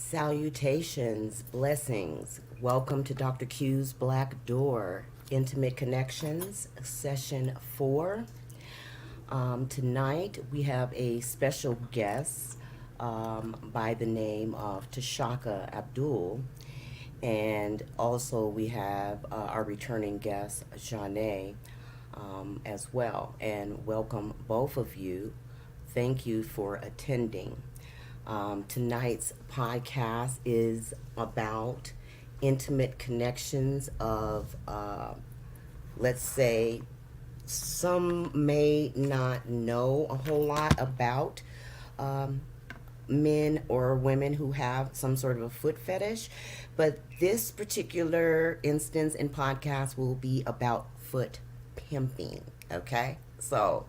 Salutations, blessings. Welcome to Dr. Q's Black Door Intimate Connections, Session 4. Tonight we have a special guest by the name of Tashaka Abdul. And also we have our returning guest, Janae, as well. And welcome both of you. Thank you for attending. Tonight's podcast is about intimate connections of, let's say, some may not know a whole lot about men or women who have some sort of a foot fetish, but this particular instance in podcast will be about foot pimping, okay? So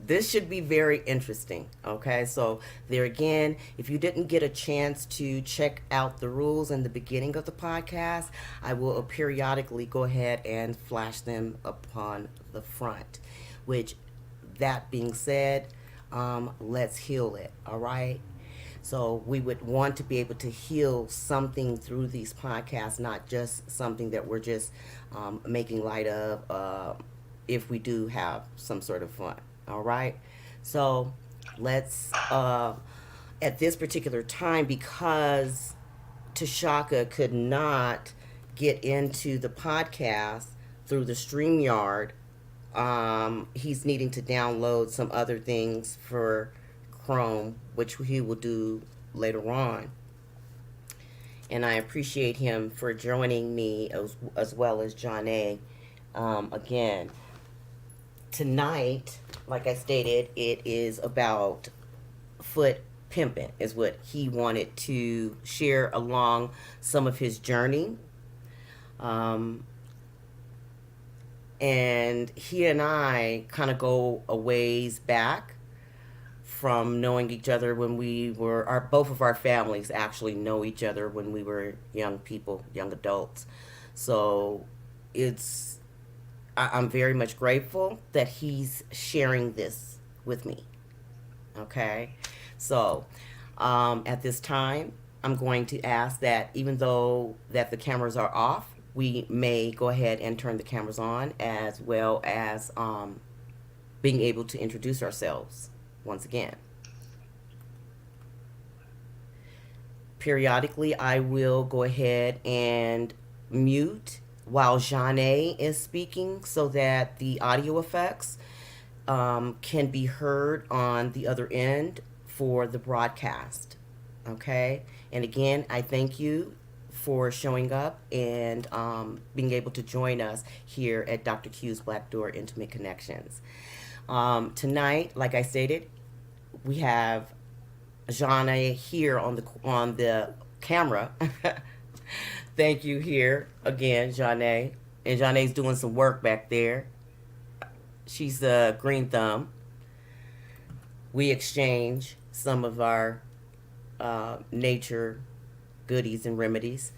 this should be very interesting, okay? So there again, if you didn't get a chance to check out the rules in the beginning of the podcast, I will periodically go ahead and flash them upon the front, which, that being said, let's heal it, all right? So we would want to be able to heal something through these podcasts, not just something that we're just making light of if we do have some sort of fun. All right. So let's, at this particular time, because Tashaka could not get into the podcast through the StreamYard, he's needing to download some other things for Chrome, which he will do later on. And I appreciate him for joining me as well as John A. Again, tonight, like I stated, it is about foot pimping, is what he wanted to share along some of his journey. And he and I kind of go a ways back from knowing each other when we were, both of our families actually know each other when we were young people, young adults. So I'm very much grateful that he's sharing this with me. Okay. So, at this time, I'm going to ask that even though that the cameras are off, we may go ahead and turn the cameras on, as well as being able to introduce ourselves once again. Periodically, I will go ahead and mute while Janae is speaking so that the audio effects can be heard on the other end for the broadcast. Okay? And again, I thank you for showing up and being able to join us here at Dr. Q's Black Door Intimate Connections. Tonight, like I stated, we have Janae here on the camera. Thank you here again, Janae. And Janae's doing some work back there. She's a green thumb. We exchange some of our nature goodies and remedies.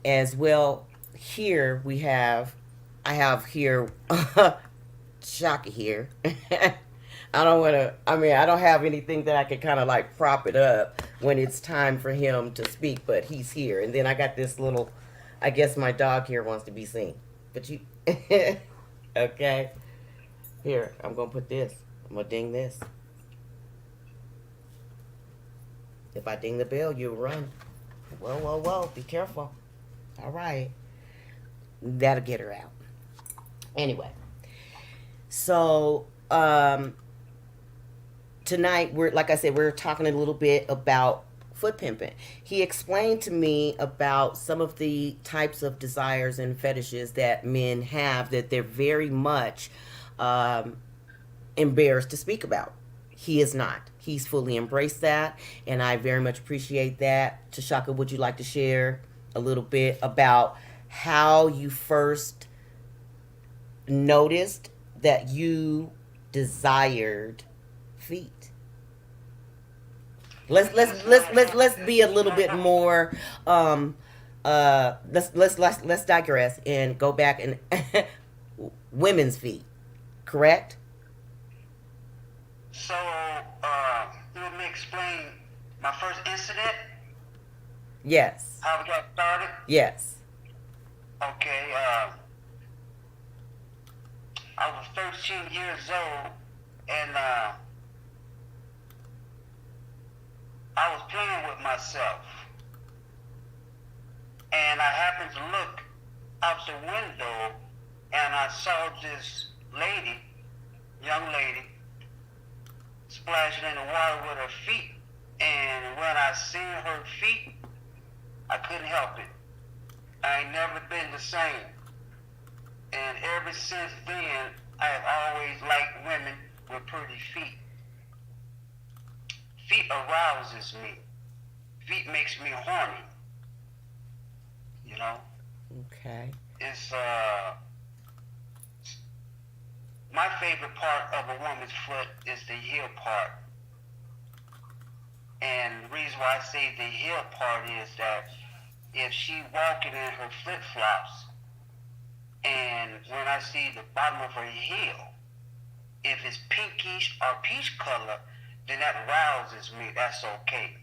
As well, here I have here Shaka here. I don't have anything that I can kind of like prop it up when it's time for him to speak, but he's here. And then I got this little, I guess my dog here wants to be seen. But you, okay. Here, I'm going to put this. I'm going to ding this. If I ding the bell, you'll run. Whoa, whoa, whoa. Be careful. All right. That'll get her out. Anyway. So, tonight, like I said, we're talking a little bit about foot pimping. He explained to me about some of the types of desires and fetishes that men have that they're very much embarrassed to speak about. He is not. He's fully embraced that, and I very much appreciate that. Tashaka, would you like to share a little bit about how you first noticed that you desired feet? Let's be a little bit more let's digress and go back and women's feet, correct? So, you want me to explain my first incident? Yes. How we got started? Yes. Okay, I was 13 years old, and I was playing with myself, and I happened to look out the window, and I saw this lady, young lady, splashing in the water with her feet. And when I seen her feet, I couldn't help it. I ain't never been the same. And ever since then, I have always liked women with pretty feet. Feet arouses me. Feet makes me horny. You know, Okay. it's my favorite part of a woman's foot is the heel part. And the reason why I say the heel part is that if she walking in her flip flops, and when I see the bottom of her heel, if it's pinkish or peach color, then that rouses me. That's okay.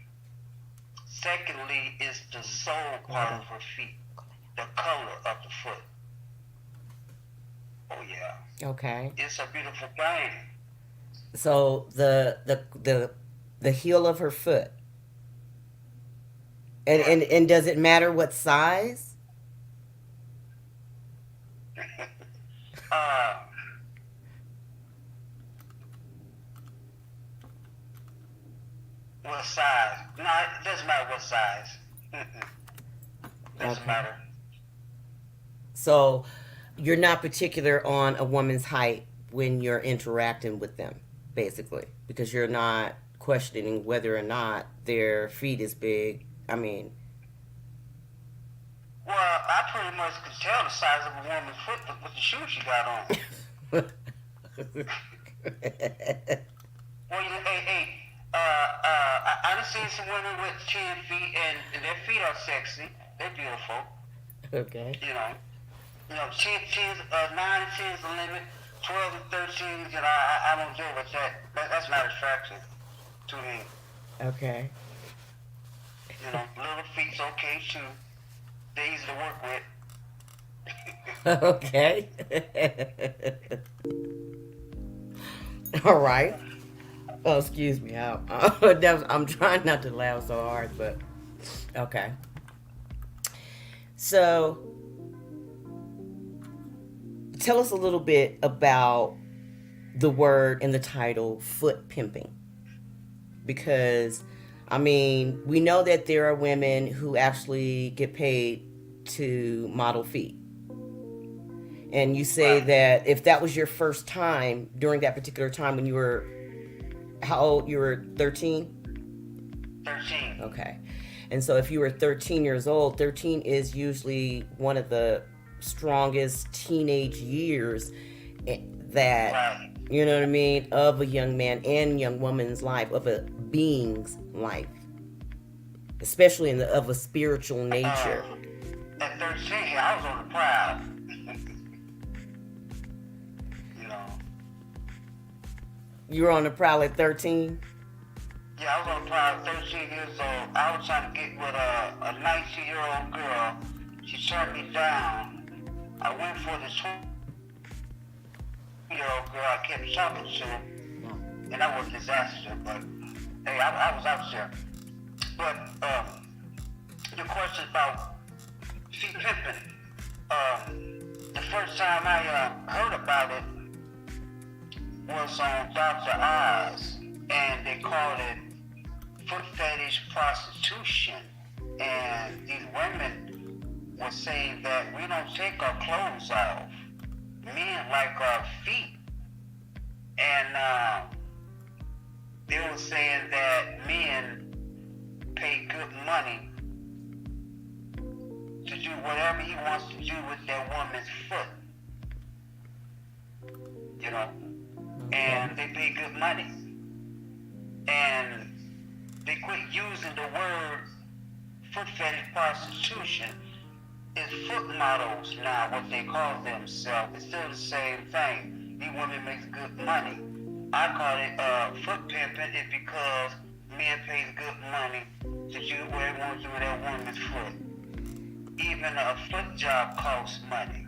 Secondly, is the sole part of her feet, the color of the foot. Oh yeah, Okay. it's a beautiful thing. So the heel of her foot. And, Yeah. and does it matter what size? uh, what size? No, it doesn't matter what size. Doesn't Okay. matter. So you're not particular on a woman's height when you're interacting with them, basically, because you're not questioning whether or not their feet is big. I mean, Well, I pretty much could tell the size of a woman's foot with the shoes she got on. Well, I done seen some women with 10 feet, and their feet are sexy. They're beautiful. okay. You know, 9 and 10 is the limit. 12 and 13, I don't deal with that's not attractive to me. Okay. Little feet's okay too. They're easy to work with. Okay. All right. Oh, excuse me. I'm trying not to laugh so hard, but okay. So, tell us a little bit about the word in the title, foot pimping, because I mean, we know that there are women who actually get paid to model feet. And you say Right. that if that was your first time during that particular time when you were, how old? You were 13? 13. Okay. And so if you were 13 years old, 13 is usually one of the strongest teenage years that, Right. you know what I mean, of a young man and young woman's life, of a being's life, especially of a spiritual nature. Uh, at 13, I was on the prowl. you know. You were on the prowl at 13? Yeah, I was on the prowl at 13 years old. I was trying to get with a 19-year-old girl. She turned me down. I went for this 20-year-old girl I kept talking to, and that was a disaster. But hey, I was out there. But your question about feet pimping. The first time I heard about it was on Dr. Oz, and they called it foot fetish prostitution. And these women were saying that we don't take our clothes off. Men like our feet. And they were saying that men pay good money to do whatever he wants to do with that woman's foot. You know? And they pay good money. And they quit using the word foot fetish prostitution. It's foot models now, what they call themselves. It's still the same thing. These women make good money. I call it foot pimping. It's because men pay good money to do what they want to do with that woman's foot. Even a foot job costs money.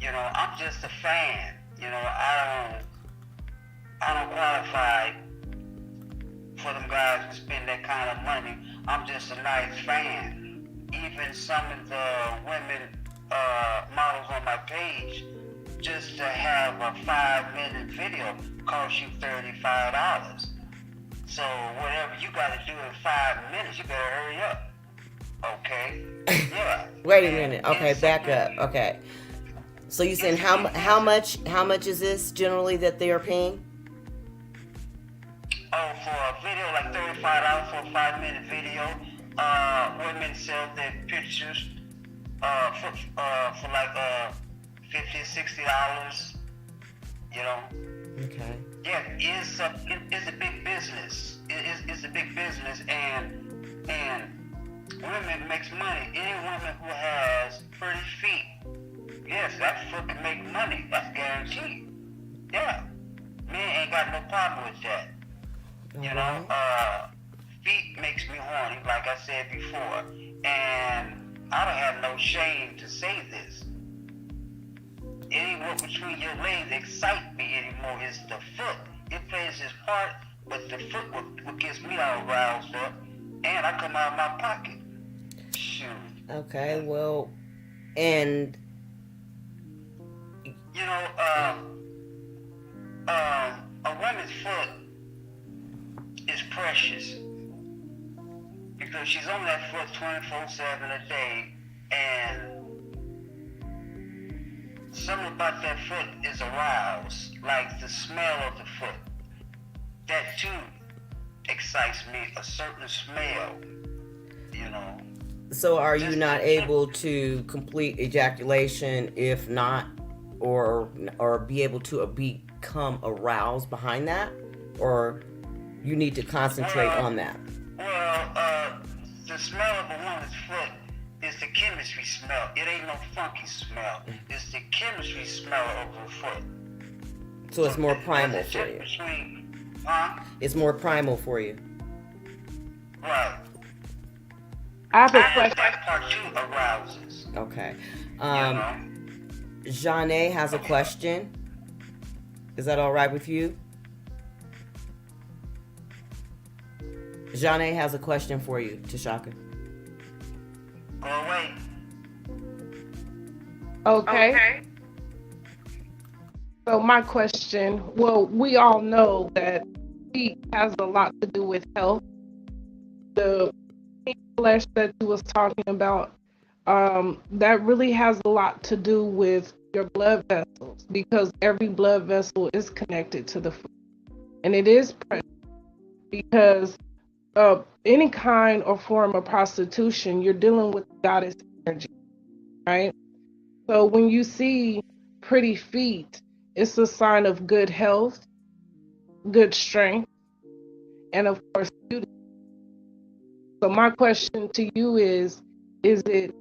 I'm just a fan. I don't qualify for them guys to spend that kind of money. I'm just a nice fan. Even some of the women models on my page, just to have a 5-minute video costs you $35. So whatever you got to do in 5 minutes, you better hurry up. Okay? Yeah. Wait a minute. Okay, back up. Okay. So you saying how much is this generally that they are paying? Oh, for a video like $35 for a 5-minute video. Women sell their pictures for like $50, $60. You know. Okay. Yeah, it's a big business. It's a big business, and women makes money. Any woman who has pretty feet, yes, that foot can make money. That's guaranteed. Yeah, men ain't got no problem with that. Feet makes me horny, like I said before, and I don't have no shame to say this. Anywhere between your legs excite me anymore is the foot. It plays its part, but the foot what gets me all roused up, and I come out of my pocket. Shoot. Okay, well, and You know, a woman's foot is precious because she's on that foot 24/7 a day, and something about that foot is aroused, like the smell of the foot. That too excites me, a certain smell, you know. so are you Just not able to complete ejaculation if not, or be able to become aroused behind that, or you need to concentrate on that? The smell of a woman's foot is the chemistry smell. It ain't no funky smell. It's the chemistry smell of her foot. So it's more primal There's a for you. difference between, huh? It's more primal for you. Right. I have a And question. that part too arouses. Okay. You know? Janae has a question. Is that all right with you? Janae has a question for you, Tashaka. Go away. Okay. So my question, well, we all know that feet has a lot to do with health. The pink flesh that you was talking about, that really has a lot to do with your blood vessels because every blood vessel is connected to the foot. And it is precious because any kind or form of prostitution, you're dealing with goddess energy, right? So when you see pretty feet, it's a sign of good health, good strength, and of course beauty. So my question to you is it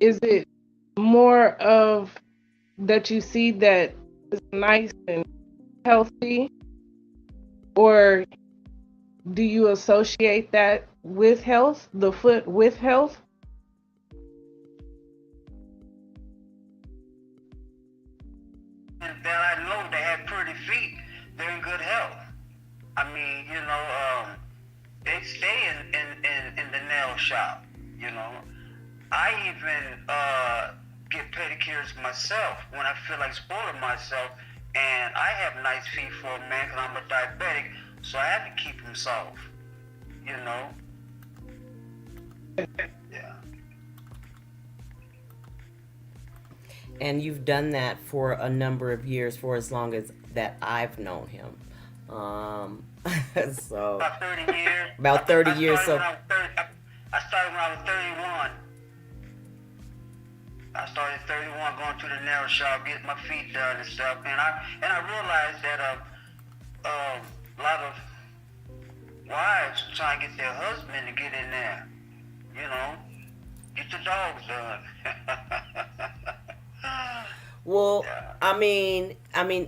is it more of that you see that is nice and healthy, or do you associate that with health, the foot with health? And that I know they have pretty feet, they're in good health. I mean, they stay in the nail shop, you know. I even get pedicures myself when I feel like spoiling myself, and I have nice feet for a man because I'm a diabetic, so I have to keep them soft, you know. Yeah. And you've done that for a number of years, for as long as that I've known him. So About 30 years. about 30 years. So I started when I was 31. I started at 31 going to the nail shop, getting my feet done and stuff. And I realized that a lot of wives try to get their husband to get in there. You know, get the dogs done. well, Yeah. I mean,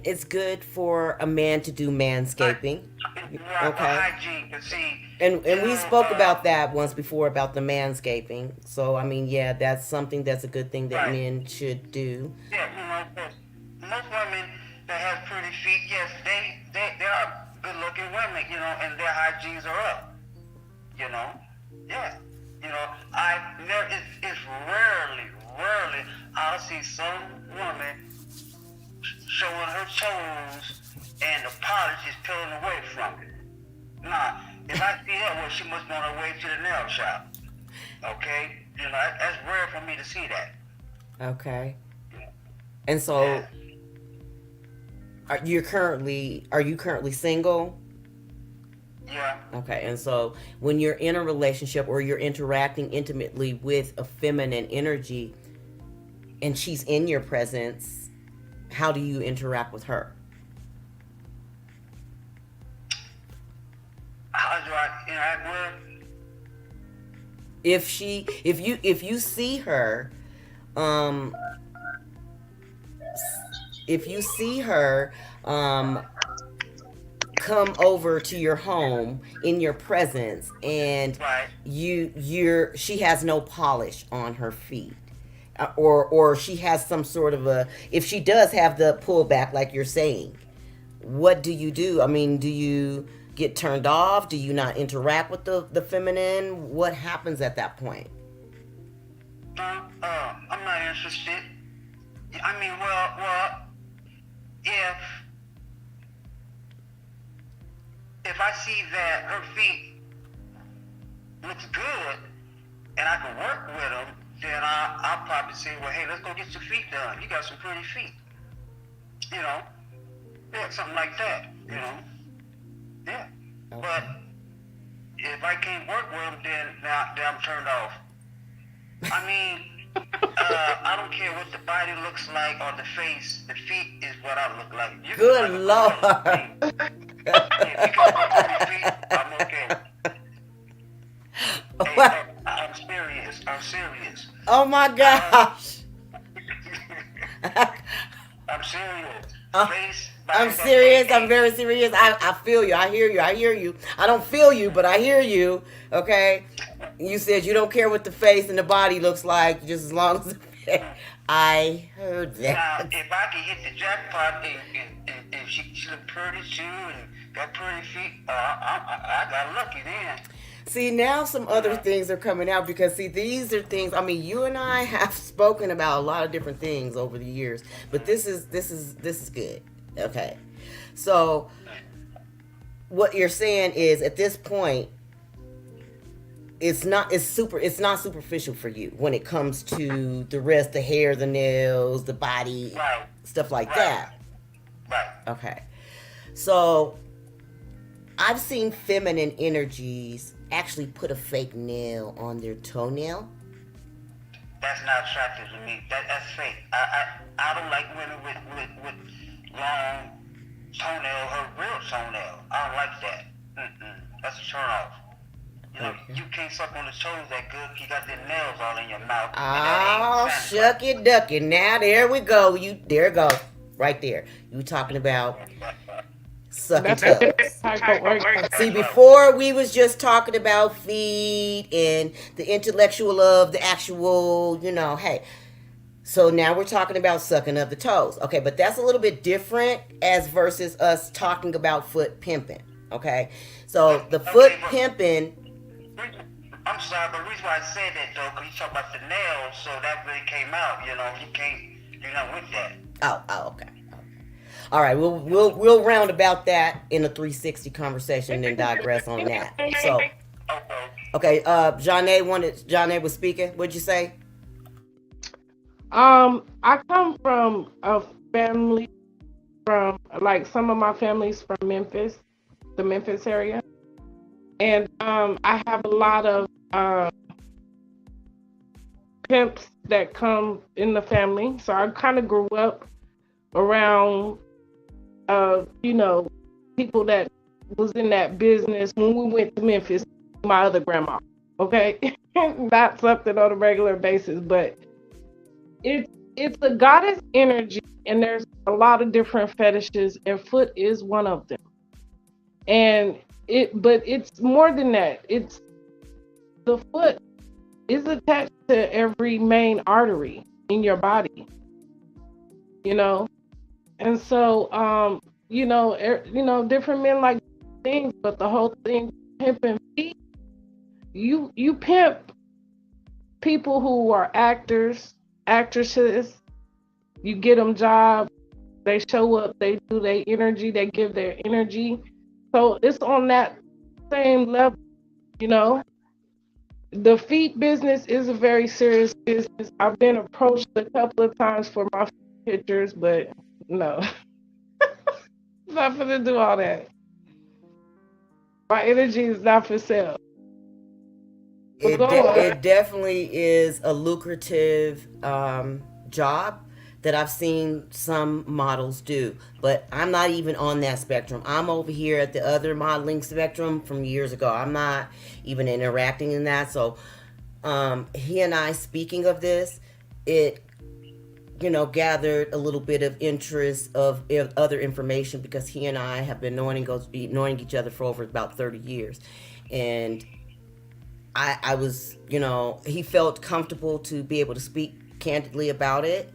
it's good for a man to do manscaping. Right, Okay. hygiene. But see, And we know, spoke about that once before about the manscaping. So I mean, yeah, that's something that's a good thing that right. men should do. Yeah, most women that have pretty feet, yes, they are good looking women, and their hygienes are up, you know. Yeah. It's rarely I'll see some woman showing her toes and the polish is peeling away from it. Nah, if I see that, well, she must be on her way to the nail shop. Okay? That's rare for me to see that. Okay. And Yeah. so, are you currently single? Yeah. Okay. And so, when you're in a relationship or you're interacting intimately with a feminine energy, and she's in your presence, how do you interact with her? How do I interact with? If you see her, um, if you see her, um, come over to your home in your presence, and Right. she has no polish on her feet, or she has some sort of a, if she does have the pullback like you're saying, what do you do? I mean, do you get turned off? Do you not interact with the feminine? What happens at that point? No, I'm not interested. I mean, well, if if I see that her feet looks good and I can work with them, then I'll probably say, well, hey, let's go get your feet done. You got some pretty feet. You know, yeah, something like that. Yeah. But Okay. if I can't work with them, then I'm turned off. I mean, I don't care what the body looks like or the face. The feet is what I look like. You look like Good a gorilla to me. Lord. If you got pretty feet, I'm okay. Hey, I'm serious. I'm serious. Oh my Uh, gosh. I'm serious. Uh, Face, I'm body, that serious. I'm ain't. very serious. I feel you. I hear you. I hear you. I don't feel you, but I hear you. Okay. You said you don't care what the face and the body looks like, just as long as I heard Now, that. if I can hit the jackpot and she look pretty too and got pretty feet, I got lucky then. See, now some other Yeah. things are coming out because see, these are things. I mean, you and I have spoken about a lot of different things over the years, but this is good. Okay. So, what you're saying is at this point it's not superficial for you when it comes to the rest, the hair, the nails, the body, Right, stuff like right, that. right. Okay. So I've seen feminine energies actually put a fake nail on their toenail. That's not attractive to me. That's fake. I don't like women with long toenail, her real toenail. I don't like that. That's a turn off. Okay. You can't suck on the toes that good. You got the nails all in your mouth, and that ain't Oh, satisfying. shuck it, duck it. Now there we go. There it goes. Right there. You talking about sucking That's a toes. different type of See, orgasm. That's right. before we was just talking about feet and the intellectual of the actual, hey. So now we're talking about sucking of the toes. Okay, but that's a little bit different as versus us talking about foot pimping. Okay. So the foot Okay, but pimping. I'm sorry, but the reason why I said that though, because you talk about the nails, so that really came out. You're not with that. Oh, okay. All right, we'll round about that in a 360 conversation and then digress on that. So, Okay. okay, Janae was speaking. What'd you say? I come from a family from like some of my families from Memphis, the Memphis area, and I have a lot of pimps that come in the family. So I kind of grew up around, you know, people that was in that business when we went to Memphis. My other grandma, okay, not something on a regular basis, but it's a goddess energy, and there's a lot of different fetishes, and foot is one of them. And but it's more than that. It's the foot is attached to every main artery in your body, you know. And so, different men like things, but the whole thing, pimping feet, you pimp people who are actors, actresses. You get them jobs. They show up. They do their energy. They give their energy. So it's on that same level, you know. The feet business is a very serious business. I've been approached a couple of times for my pictures, but no, not for to do all that. My energy is not for sale. But go on. It definitely is a lucrative job that I've seen some models do, but I'm not even on that spectrum. I'm over here at the other modeling spectrum from years ago. I'm not even interacting in that. So he and I, speaking of this, it gathered a little bit of interest of other information because he and I have been knowing each other for over about 30 years, and I was, he felt comfortable to be able to speak candidly about it.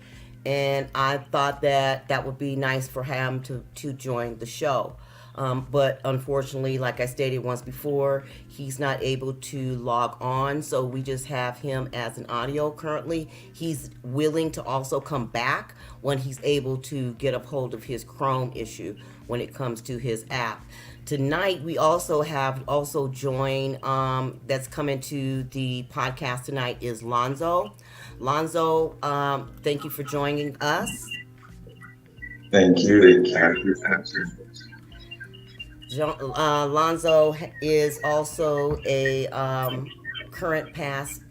And I thought that that would be nice for him to join the show. But unfortunately, like I stated once before, he's not able to log on. So we just have him as an audio currently. He's willing to also come back when he's able to get a hold of his Chrome issue when it comes to his app. Tonight, we also have joined, that's coming to the podcast tonight is Lonzo. Lonzo, thank you for joining us. Thank you. Lonzo is also a current past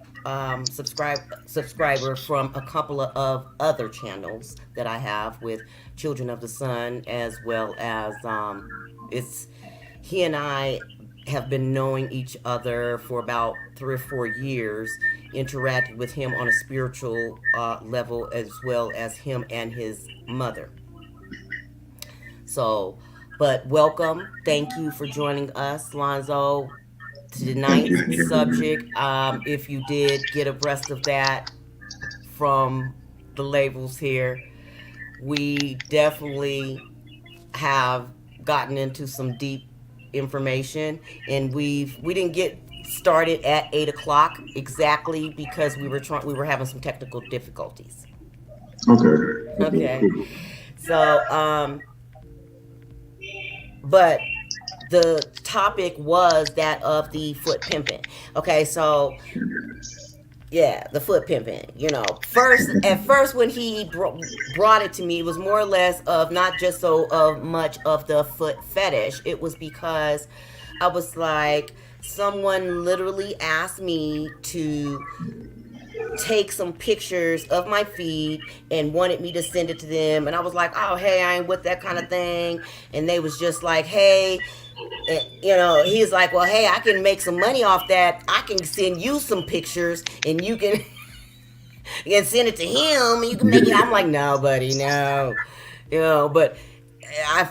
subscriber from a couple of other channels that I have with Children of the Sun, as well as it's he and I have been knowing each other for about 3 or 4 years, interacted with him on a spiritual level, as well as him and his mother. So, but welcome. Thank you for joining us, Lonzo. Thank Tonight's you. subject, if you did get abreast of that from the labels here, we definitely have gotten into some deep information, and we didn't get started at 8 o'clock exactly because we were having some technical difficulties. Okay. Okay, Okay, cool. so but the topic was that of the foot pimping. Okay, so yeah, the foot pimping. At first when he brought it to me, it was more or less of not just so of much of the foot fetish. It was because I was like, someone literally asked me to take some pictures of my feet and wanted me to send it to them, and I was like, oh hey, I ain't with that kind of thing. And they was just like, hey, he's like, well, hey, I can make some money off that. I can send you some pictures and you can you can send it to him and you can make it. I'm like, no buddy, no. But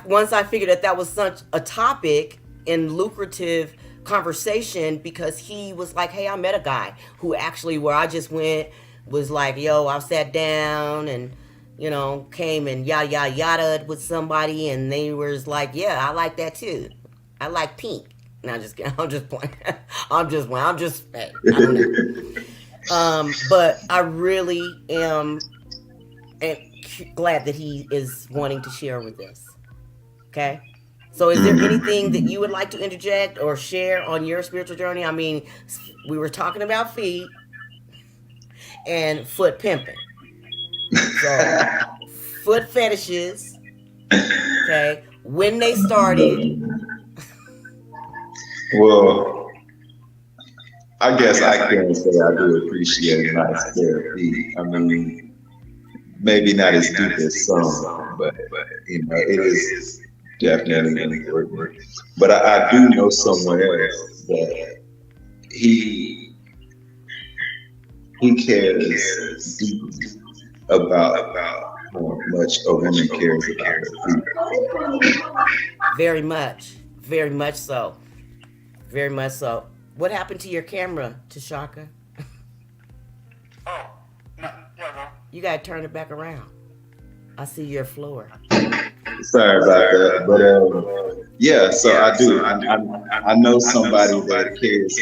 once I figured that that was such a topic and lucrative conversation, because he was like, hey, I met a guy who actually, where I just went, was like, yo, I sat down and came and yada yada yada with somebody, and they was like, yeah, I like that too. I like pink. No, I'm just kidding. I'm just playing. I'm just playing. Hey, I don't know. But I really am glad that he is wanting to share with us. Okay. So is there anything that you would like to interject or share on your spiritual journey? I mean, we were talking about feet and foot pimping. So, foot fetishes, okay, when they started. Well, I guess I can say I do appreciate a nice pair of feet. I mean, maybe not as deep as some, but it is definitely important. But I do know someone else that he he cares deeply about how much a woman cares about her feet. Very much so. Very much so. What happened to your camera, Tashaka? Oh, no, yeah, well, You gotta turn it back around. I see your floor. Sorry about that, but yeah. So I do. I know somebody that cares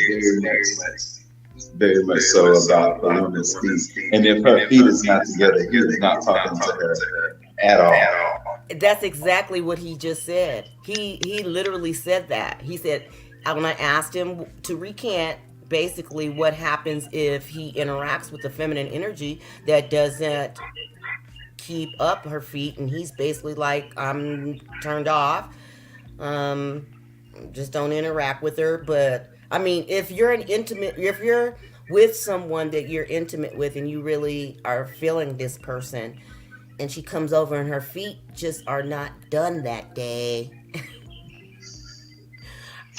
very much so about a woman's feet, and if her feet is not together, he is not talking to her at all. That's exactly what he just said. He literally said that. He said when I asked him to recant basically what happens if he interacts with the feminine energy that doesn't keep up her feet, and he's basically like, I'm turned off. Um, just don't interact with her. But I mean, if you're with someone that you're intimate with, and you really are feeling this person, and she comes over and her feet just are not done that day,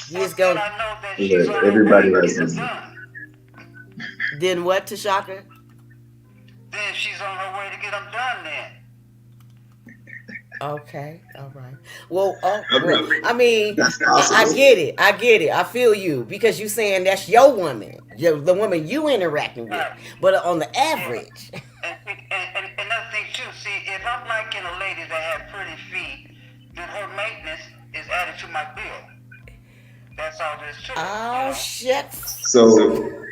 you well, just then go. I know that she's Look, on her way everybody to has get them this. done. Then what, Tashaka? Then she's on her way to get them done then. Okay, all right. Well, oh, well. Okay, I mean, that's I possible. get it. I get it. I feel you because you saying that's your woman, the woman you interacting with. Right. But on the Yeah. average, And another thing too, see, if I'm liking a lady that have pretty feet, then her maintenance is added to my bill. That's all there is to it, you oh know. shit. So,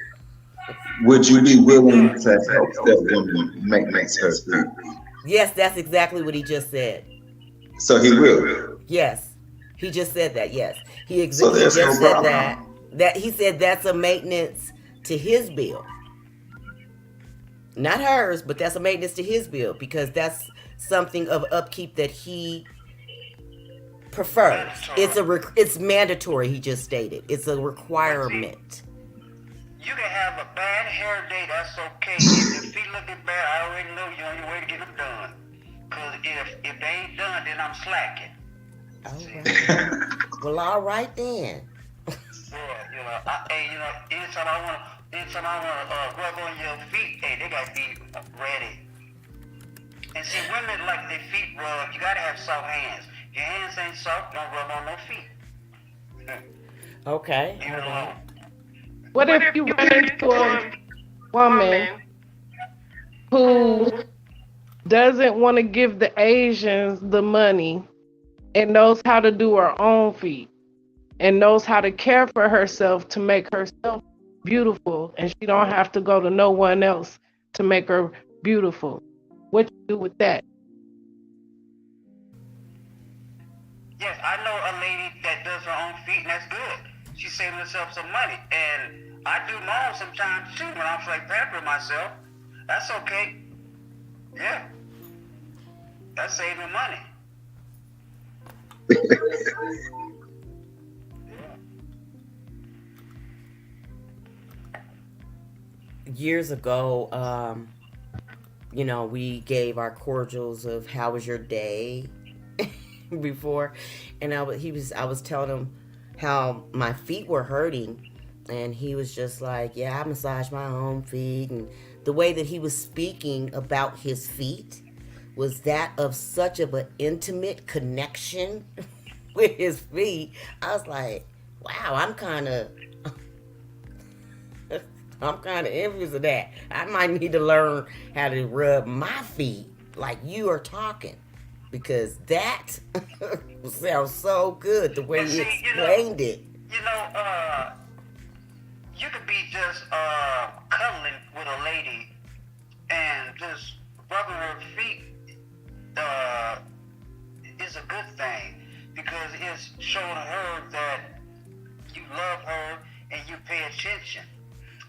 would you be willing Yeah. to help that woman maintenance her feet? Yes, that's exactly what he just said. So he will. Yes, he just said that. Yes, So he there's no just said problem. that. That he said that's a maintenance to his bill, not hers, but that's a maintenance to his bill because that's something of upkeep that he prefers. Mandatory. It's mandatory. He just stated it's a But see, requirement. you can have a bad hair day, that's okay. If your feet looking bad, I already know you're on your way to get them done. Cause if they ain't done, then I'm slacking. All See? right. Well, all right then. Yeah, anytime I wanna rub on your feet, hey, they gotta be ready. And see, women like their feet rubbed. You gotta have soft hands. If your hands ain't soft, don't rub on no feet. Okay. Leave All it right. alone. What if you run into a woman who doesn't want to give the Asians the money and knows how to do her own feet and knows how to care for herself to make herself beautiful and she don't have to go to no one else to make her beautiful? What you do with that? Yes, I know a lady that does her own feet, and that's good. She's saving herself some money, and I do mine sometimes too when I'm like pampering myself. That's okay. Yeah, that's saving money. Years ago, we gave our cordials of how was your day before, and I was telling him how my feet were hurting, and he was just like, yeah, I massage my own feet, and the way that he was speaking about his feet was that of such of an intimate connection with his feet. I was like, wow, I'm kind of envious of that. I might need to learn how to rub my feet like you are talking because that sounds so good the way And you see, explained it. you know, you could be just cuddling with a lady and just rubbing her feet is a good thing because it's showing her that you love her and you pay attention.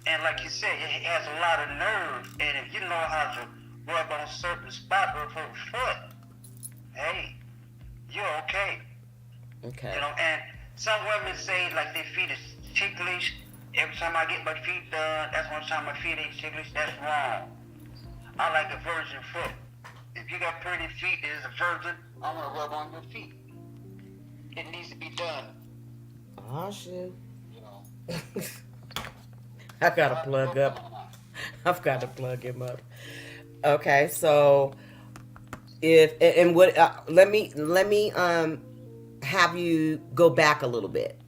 And like you said, it has a lot of nerve, and if you know how to rub on certain spot of her foot, hey, you're okay. Okay. And some women say like their feet is ticklish. Every time I get my feet done, that's one time my feet ain't ticklish. That's wrong. I like a virgin foot. If you got pretty feet, there's a virgin, I'm gonna rub on your feet. It needs to be done. Oh shoot. You know. I gotta plug up. I've got to plug him up. Okay, so if and what let me have you go back a little bit.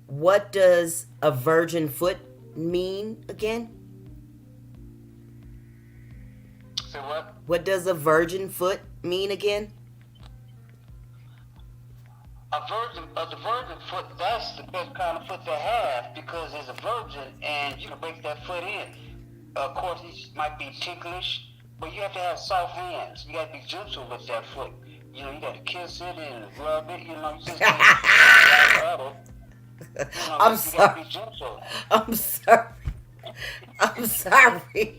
What does a virgin foot mean again? Say what? What does a virgin foot mean again? The virgin foot, that's the best kind of foot to have because it's a virgin and you can break that foot in. Of course, it might be ticklish, but you have to have soft hands. You got to be gentle with that foot. You know, you got to kiss it and rub it. You know, you just can't rub it. You know, I'm you got to sorry. be gentle. I'm sorry. I'm sorry.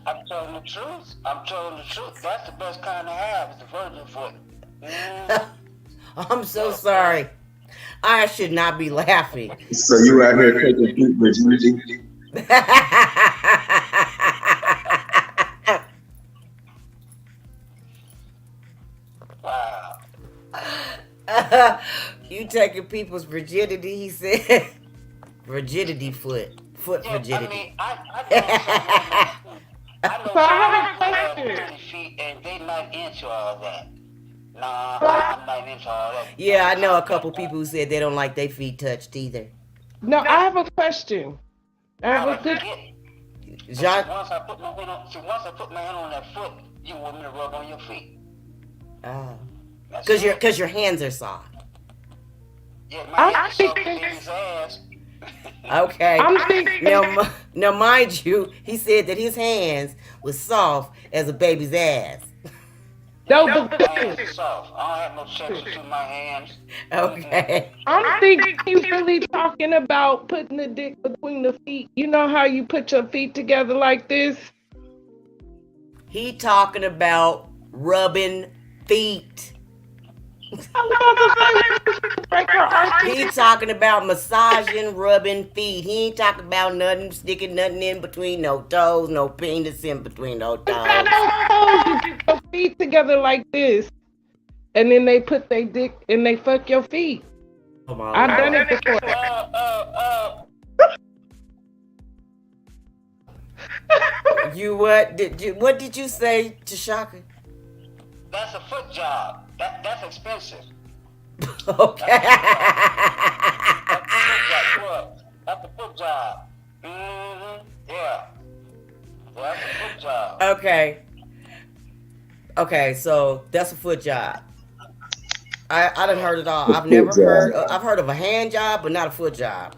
I'm telling the truth. I'm telling the truth. That's the best kind to have is the virgin foot. Mm-hmm. I'm so sorry. I should not be laughing. So you out here taking people's virginity? Wow. You taking people's virginity, he said. Virginity foot. Foot Yeah, I virginity. mean, I know So I some have a people have question. 30 feet and they not into all that. Nah, I'm not into all that. Yeah, I know a couple people who said they don't like their feet touched either. No, I have a question. I have I a good. forget. But see, Jean, once I put my hand on that foot, you want me to rub on your feet. oh, That's cause it. your hands are soft. Yeah, my I'm hand is soft thinking. baby's ass. Okay. I'm thinking. Now, mind you, he said that his hands was soft as a baby's ass. No, My but hands listen. are soft. I don't have no section to my hands. Okay. I'm thinking you really talking about putting the dick between the feet. You know how you put your feet together like this? He talking about rubbing feet. I was about to say, break her arm. He talking about massaging, rubbing feet. He ain't talking about nothing, sticking nothing in between no toes, no penis in between no But toes. that don't hold. You get your feet together like this, and then they put their dick and they fuck your feet. Oh my I've done Lord. it before. You what did you say, Tashaka? That's a foot job. That's expensive. Okay. That's a foot job. Mm-hmm. Yeah. That's a foot job. Okay. Okay, so that's a foot job. I done heard it all. I've never heard. I've heard of a hand job, but not a foot job.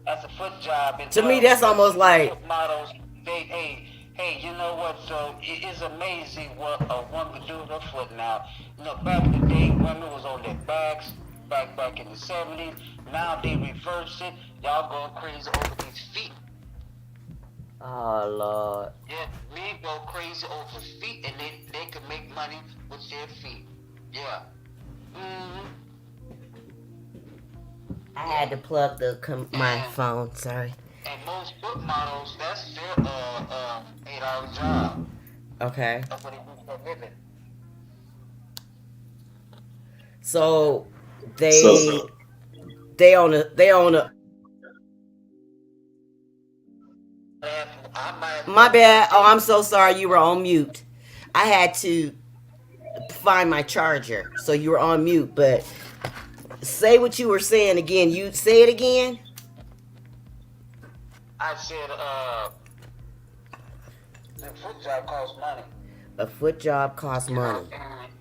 That's a foot job. And, To me, that's almost like foot models. Hey, you know what? So it is amazing what a woman can do with her foot now. You know, back in the day, women was on their backs. Back in the 70s. Now they reverse it. Y'all going crazy over these feet. oh Lord. Yeah, men go crazy over feet, and they can make money with their feet. Yeah. Mm-hmm. I had to plug my phone. Sorry. And most foot models, that's their 8-hour job. Okay. That's what they do for a living. So they So they own a. My bad. Oh, I'm so sorry. You were on mute. I had to find my charger, so you were on mute. But say what you were saying again. You say it again. I said, the foot job costs money. A foot job costs money.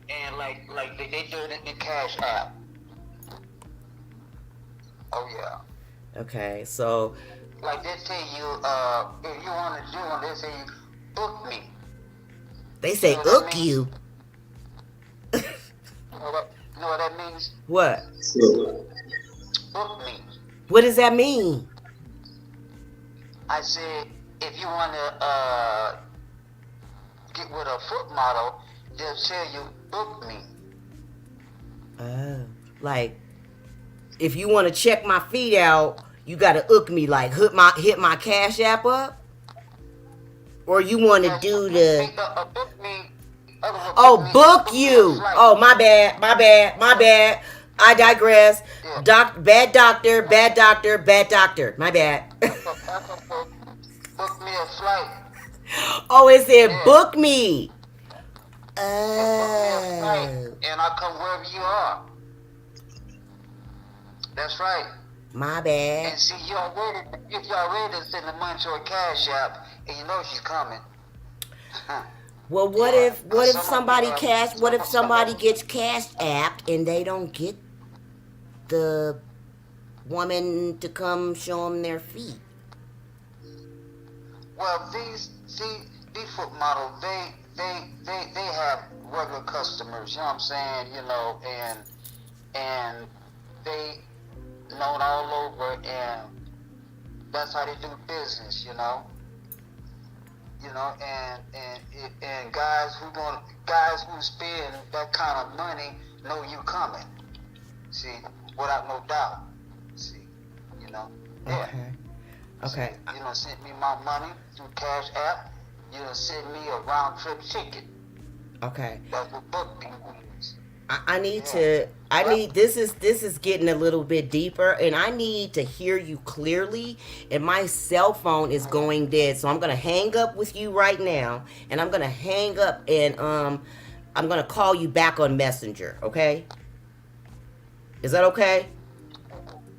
And like they do it in the Cash App. Oh yeah. Okay, so Like they say you, if you want to do one, they say you book me. they say You know what I "ook mean? you." You know what that means? What? so Book me. What does that mean? I said, if you want to get with a foot model, they'll tell you, book me. Oh, like if you want to check my feet out, you gotta ook me, like hit my Cash App up, or you want to do the Book me. oh book you. Oh my bad. I digress. Yeah. Bad doctor. My bad. Book me a flight. Oh, it said Yeah. book me. Book me a flight, Oh. and I'll come wherever you are. That's right. My bad. And see, you already, if you already send the money to a cash app, and you know she's coming. Well, Yeah, what cause if somebody what if some somebody of gets cash apped and they don't get the woman to come show them their feet? well, these foot models, they have regular customers. You know what I'm saying? You know, and they known all over, and that's how they do business. And guys who spend that kind of money know you coming. See, without no doubt. See, you know, yeah. Okay. See, Okay. you done sent me my money through Cash App. You done sent me a round trip ticket. Okay. That's what book means. I need Yeah. to I Well, need this is getting a little bit deeper and I need to hear you clearly and my cell phone is going dead. So I'm gonna hang up with you right now and I'm gonna hang up and I'm gonna call you back on Messenger, okay? Is that okay?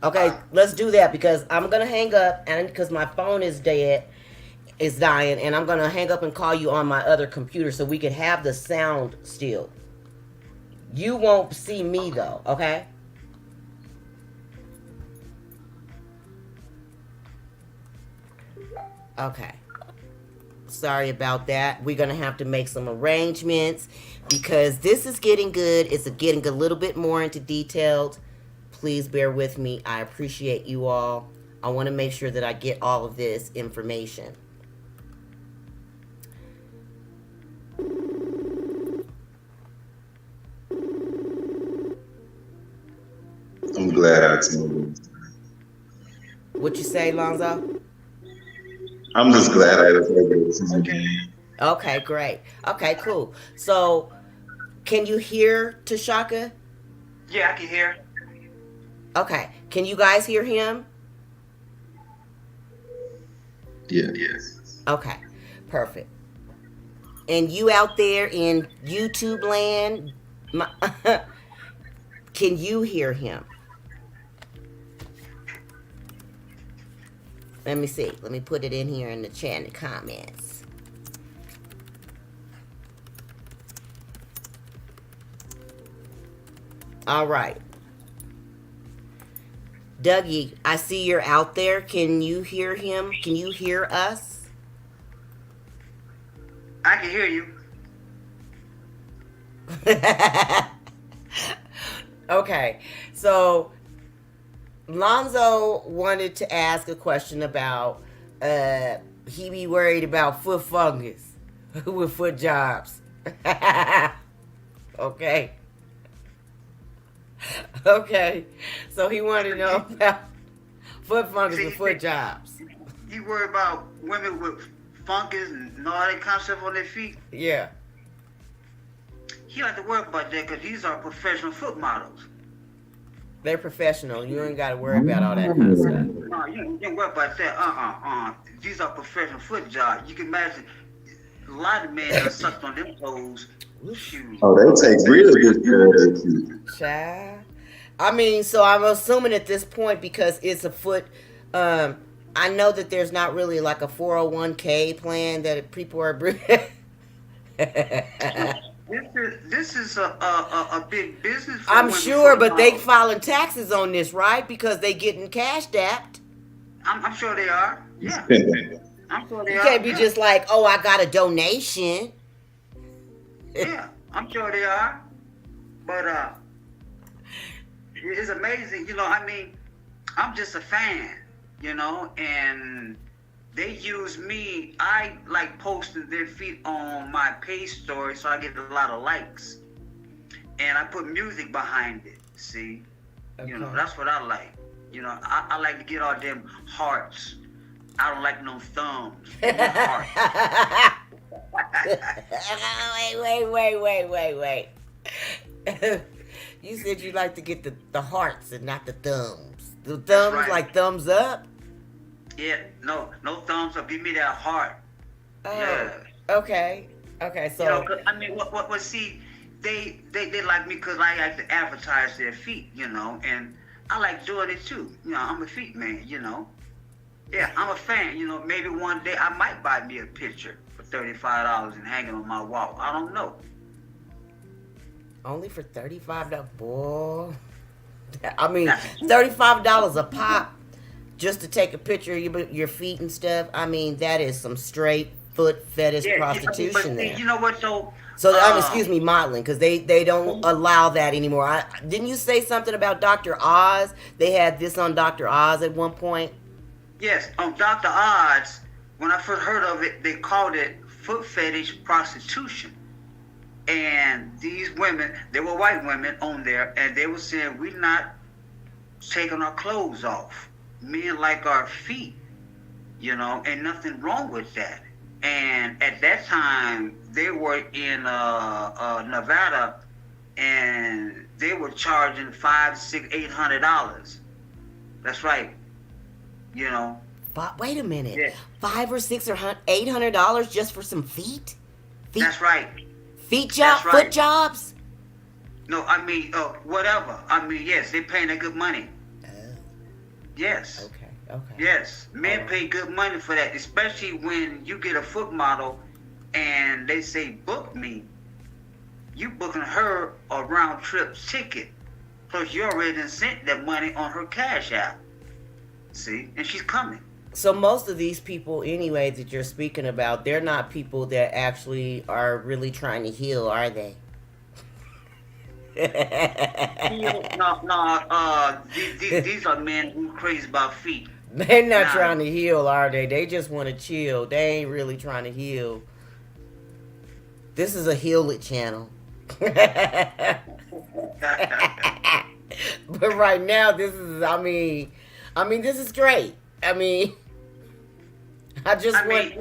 all Okay, right. let's do that because I'm gonna hang up and because my phone is dead, is dying, and I'm gonna hang up and call you on my other computer so we can have the sound still. You won't see me Okay. though, okay? Okay. Sorry about that. We're gonna have to make some arrangements because this is getting good. It's getting a little bit more into detailed. Please bear with me. I appreciate you all. I want to make sure that I get all of this information. I'm glad I tuned in. What you say, Lonzo? I'm just glad I was able to tune in. Okay, great. Okay, cool. So, can you hear Tashaka? Yeah, I can hear. Okay. Can you guys hear him? Yes. Okay. Perfect. And you out there in YouTube land, my, can you hear him? Let me see. Let me put it in here in the chat in the comments. All right. Dougie, I see you're out there. Can you hear him? Can you hear us? I can hear you. Okay. So, Lonzo wanted to ask a question about he be worried about foot fungus with foot jobs. Okay. Okay. So he wanted to know about foot fungus with foot jobs. You worry about women with fungus and all that kind of stuff on their feet. Yeah. He don't have to worry about that because these are professional foot models. They're professional. You ain't got to worry about all that kind of stuff. No, you don't worry about that. These are professional foot jobs. You can imagine a lot of men that sucked on them toes. Shoes. Oh, they take really good care of their feet. Child. I mean, so I'm assuming at this point because it's a foot. I know that there's not really like a 401k plan that people are. This is a big business for I'm women sure, foot but they models. filing taxes on this, right? Because they getting cashed at. I'm sure they are. It's Yeah, pending. I'm sure they You are. can't be Yeah, just like, oh, I got a donation. yeah, I'm sure they are. But it's amazing. I mean, I'm just a fan. And they use me. I like posting their feet on my page story, so I get a lot of likes. And I put music behind it. See, Okay. that's what I like. I like to get all them hearts. I don't like no thumbs. Hearts. Wait. You said you like to get the hearts and not the thumbs. The thumbs right. like thumbs up? Yeah, no thumbs up. Give me that heart. Oh, Yeah. okay. Okay, so 'Cause, I mean, what? See, they like me because I like to advertise their feet, and I like doing it too. I'm a feet man. Yeah, I'm a fan. Maybe one day I might buy me a picture for $35 and hang it on my wall. I don't know. Only for $35, boy. I mean, That's $35 a pop just to take a picture of your feet and stuff. I mean, that is some straight foot fetish yeah. But prostitution see, there. you know what though? So, excuse me, modeling, because they don't allow that anymore. Didn't you say something about Dr. Oz? They had this on Dr. Oz at one point. Yes, on Dr. Oz, when I first heard of it, they called it foot fetish prostitution. And these women, they were white women on there, and they were saying, we're not taking our clothes off. Men like our feet, and nothing wrong with that. And at that time, they were in Nevada, and they were charging $500, $600, $800. That's right. Wait a minute. Yeah. $500 or $600 or $800 just for some feet? That's right. Feet job, That's right. foot jobs. No, I mean, whatever. I mean, yes, they paying that good money. Oh, Yes. okay. Yes. Men pay good money for that, especially when you get a foot model and they say, book me. You booking her a round trip ticket. Plus, you already done sent that money on her cash app. See? And she's coming. So most of these people, anyway, that you're speaking about, they're not people that actually are really trying to heal, are they? No. These are men who crazy about feet. They're not Nah. trying to heal, are they? They just want to chill. They ain't really trying to heal. This is a heal it channel. But right now, this is, I mean, this is great. I mean, I just want.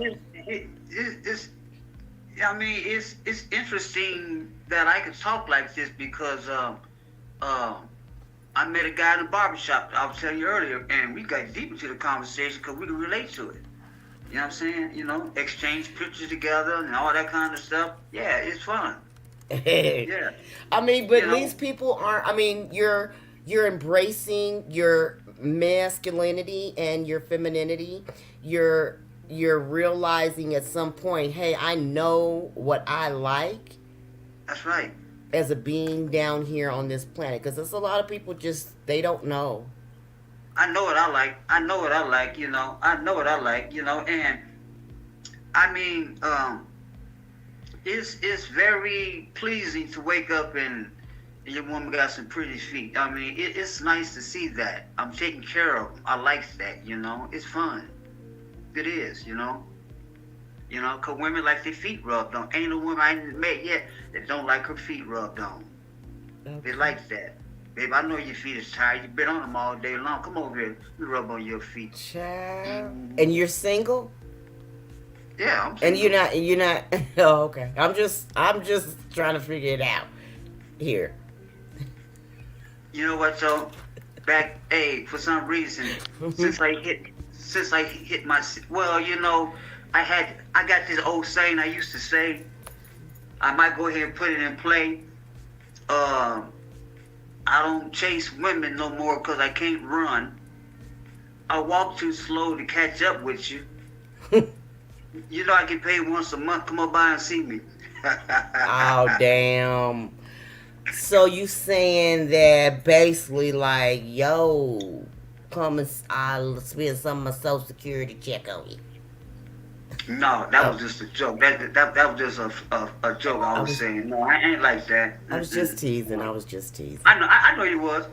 It's interesting that I can talk like this because I met a guy in the barbershop, I was telling you earlier, and we got deep into the conversation because we could relate to it. You know what I'm saying? Exchange pictures together and all that kind of stuff. Yeah, it's fun. Yeah. I mean, but these people aren't. I mean, you're embracing your masculinity and your femininity. You're realizing at some point, hey, I know what I like. That's right. As a being down here on this planet, because there's a lot of people they don't know. I know what I like, and I mean, it's very pleasing to wake up and your woman got some pretty feet. I mean, it's nice to see that. I'm taking care of them. I like that, it's fun. It is, because women like their feet rubbed on. Ain't no woman I ain't met yet that don't like her feet rubbed on. Okay. They like that. Babe, I know your feet is tired. You've been on them all day long. Come over here. We rub on your feet. Child. And you're single? Yeah, I'm And single. you're not. Oh, okay. I'm just trying to figure it out here. You know what, though? For some reason, since I hit my, I got this old saying I used to say. I might go ahead and put it in play. I don't chase women no more because I can't run. I walk too slow to catch up with you. I get paid once a month. Come on by and see me. Oh, damn. So you saying that basically like, yo, come and I'll spend some of my Social Security check on you. No, that was just a joke. That was just a joke I was saying. No, I ain't like that. I was just teasing. I I know you was.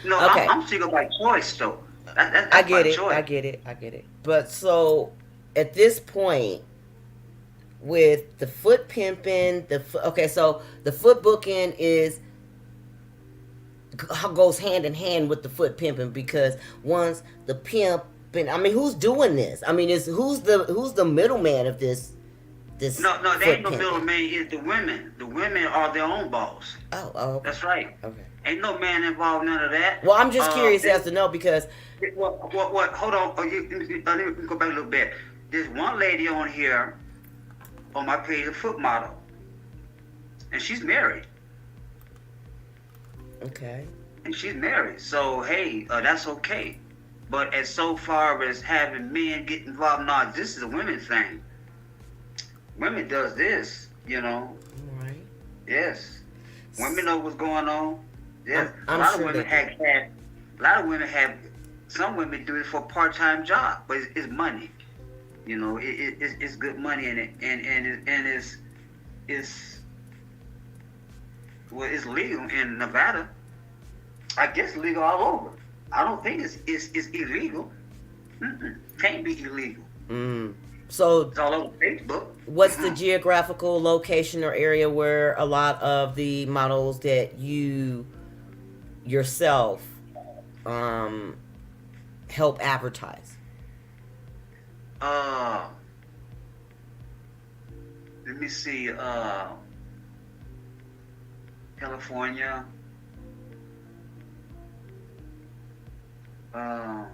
No, Okay. I'm single by choice though. That's I get by it. choice. I get it. But so at this point, with the foot pimping, so the foot booking goes hand in hand with the foot pimping, because once the pimp, I mean, who's doing this? I mean, who's the middleman of this? No, there foot ain't no pimping? middleman. It's the women. The women are their own boss. Oh, okay. That's right. Okay. Ain't no man involved, none of that. Well, I'm just curious as to know, because What? Hold on. Let me go back a little bit. There's one lady on here on my page, a foot model, and she's married. okay. and she's married. So hey, that's okay. But as so far as having men get involved, nah, this is a women thing. Women does this, you know. Right. Yes, women know what's going on. Yes, a I'm lot of sure they women do. a lot of women have. Some women do it for a part-time job, but it's money. You know, it's good money in it, and it's well, it's legal in Nevada. I guess it's legal all over. I don't think it's illegal. Can't be illegal. Mm. So, It's all over Facebook. what's the geographical location or area where a lot of the models that you yourself um, help advertise? Uh, Let me see. California. Uh,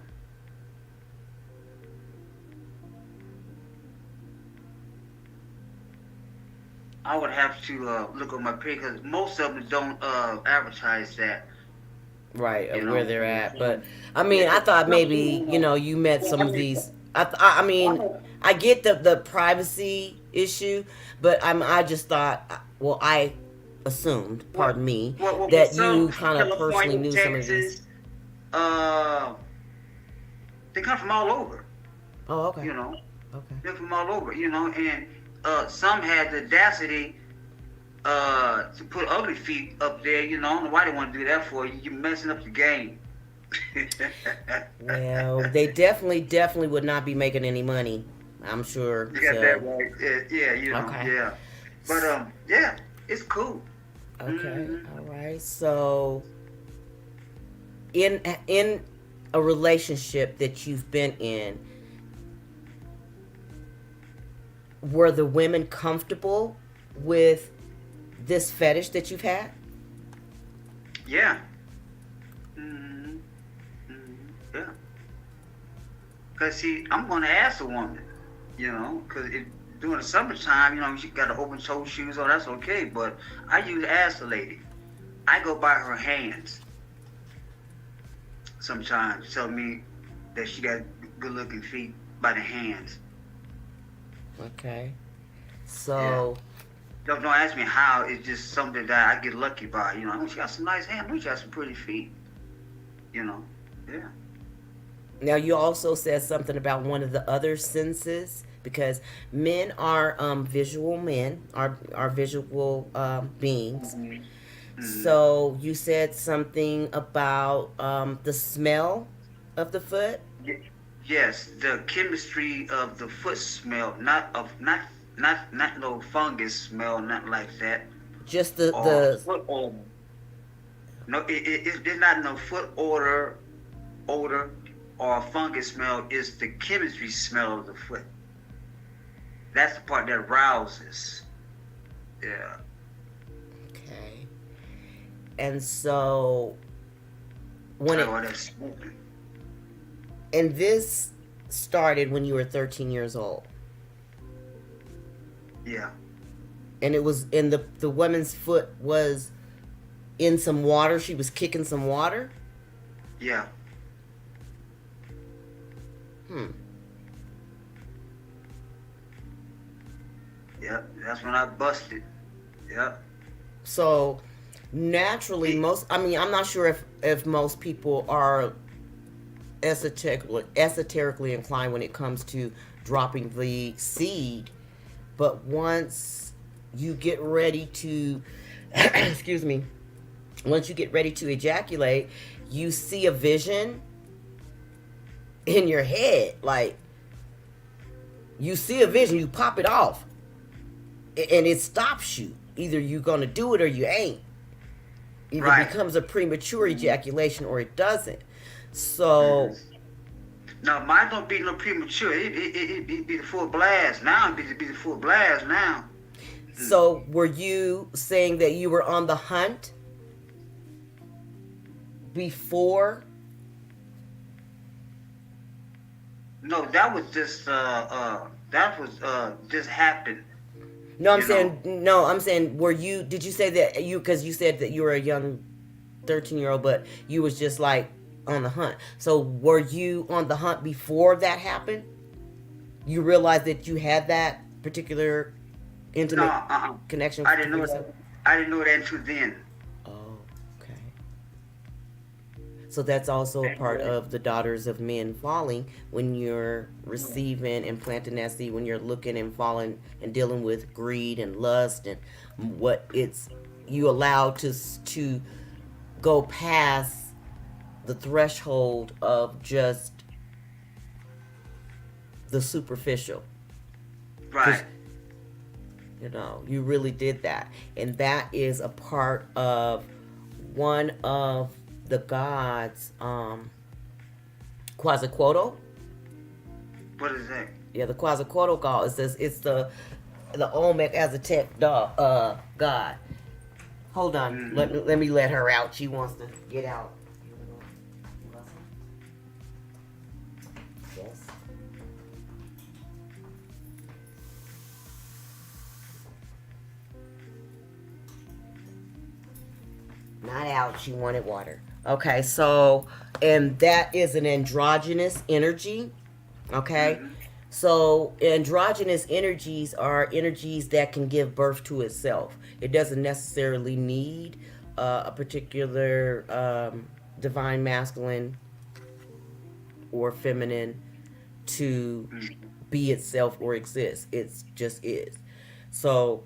I would have to look on my page because most of them don't advertise that. Right, You of where know. they're at. But I mean, I Yeah. thought No, maybe you met some of these. I mean, I get the privacy issue, but I just thought. Well, I assumed, Well, pardon me, well, that some you from kind of personally California, knew some of these. Texas, uh, they come from all over. Oh, okay, You know, okay. they're from all over. You know, and some had the audacity to put ugly feet up there. You know, I don't know why they want to do that for. You're messing up the game. You Well, they definitely would not be making any money. I'm sure. got that So, right. Yeah, you know, okay, yeah. But yeah, it's cool. okay, Hmm. all right. So, in a relationship that you've been in, were the women comfortable with this fetish that you've had? Yeah. Hmm. Hmm. Yeah. Cause see, I'm gonna ask a woman, you know, cause if during the summertime, you know, she got the open toe shoes on, that's okay. But I usually ask the lady. I go by her hands. Sometimes tell me that she got good looking feet by the hands. Okay. Yeah. So, Don't ask me how. It's just something that I get lucky by. You know, oh, she got some nice hands. Oh, she got some pretty feet. You know. Yeah. now you also said something about one of the other senses because men are visual men, are visual beings. Hmm. Hmm. So you said something about the smell of the foot, Yes, the chemistry of the foot smell, not no fungus smell, not like that, just the or the foot odor. No, it's not no foot odor, or fungus smell. It's the chemistry smell of the foot. That's the part that rouses. Yeah. okay. And so when That's it all that smoking. and this started when you were 13 years old, Yeah. and it was in the woman's foot was in some water. She was kicking some water. Yeah. Hmm. Yeah. That's when I busted. Yeah. So naturally, most I mean, I'm not sure if most people are esoterically inclined when it comes to dropping the seed, but once you get ready to, excuse me, once you get ready to ejaculate, you see a vision in your head, like you see a vision, you pop it off, and it stops you. Either you're gonna do it or you ain't. Either Right. becomes a premature Mhm. ejaculation or it doesn't. Mhm. So, No, mine don't be no premature. It be the full blast. Now it be the full blast now. Mm. so were you saying that you were on the hunt before? No, that was just just happened. No, I'm You know. saying no. I'm saying were you? Did you say that you? Because you said that you were a young 13-year-old, but you was just like on the hunt. So were you on the hunt before that happened? You realized that you had that particular No, intimate connection I to didn't know yourself? that. I didn't know that until then. Oh, okay. So that's also a part of the Daughters of Men falling, when you're receiving and planting that seed, when you're looking and falling and dealing with greed and lust and what it's you allow to go past the threshold of just the superficial. Right. You know, you really did that. And that is a part of one of the gods, Quetzalcoatl. What is that? Yeah, the Quetzalcoatl god. It says it's the Olmec Aztec god. Hold on, let me let her out. She wants to get out. Yes. Not out. She wanted water. Okay, so and that is an androgynous energy. Okay. So androgynous energies are energies that can give birth to itself. It doesn't necessarily need a particular divine masculine or feminine to be itself or exist. It's just is. So,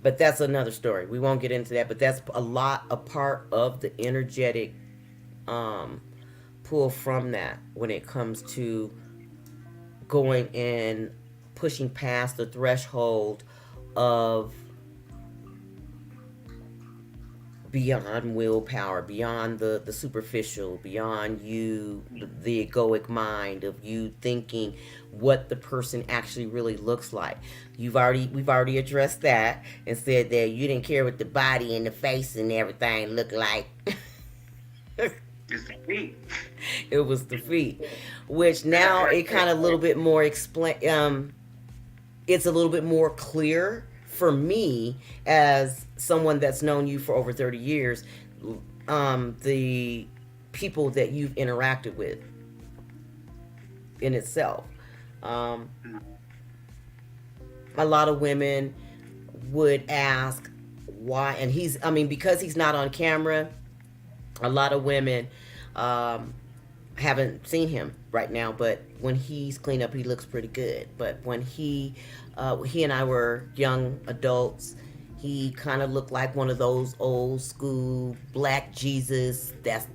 but that's another story. We won't get into that. But that's a part of the energetic pull from that when it comes to going and pushing past the threshold of beyond willpower, beyond the superficial, beyond you, the egoic mind of you thinking what the person actually really looks like. We've already addressed that and said that you didn't care what the body and the face and everything looked like. It's the feet. It was the feet, which now it kind of a little bit more explain. It's a little bit more clear for me as someone that's known you for over 30 years. The people that you've interacted with in itself. A lot of women would ask why, and because he's not on camera, a lot of women haven't seen him right now, but when he's cleaned up, he looks pretty good. But when he and I were young adults, he kind of looked like one of those old school black Jesus that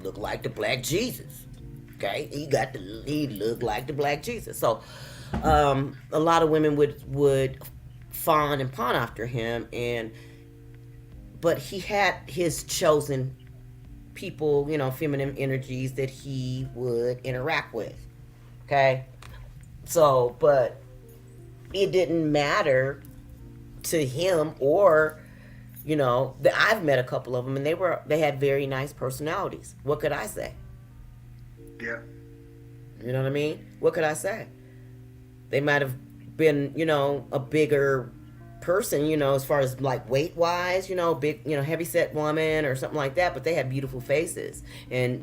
looked like the black Jesus. Okay, he looked like the black Jesus. So a lot of women would fawn and pawn after him, but he had his chosen people, feminine energies that he would interact with. Okay, so but it didn't matter to him, or that I've met a couple of them, and they had very nice personalities. What could I say? Yeah. You know what I mean? What could I say? They might have been, a bigger person, as far as like weight wise, big, heavy set woman or something like that, but they had beautiful faces.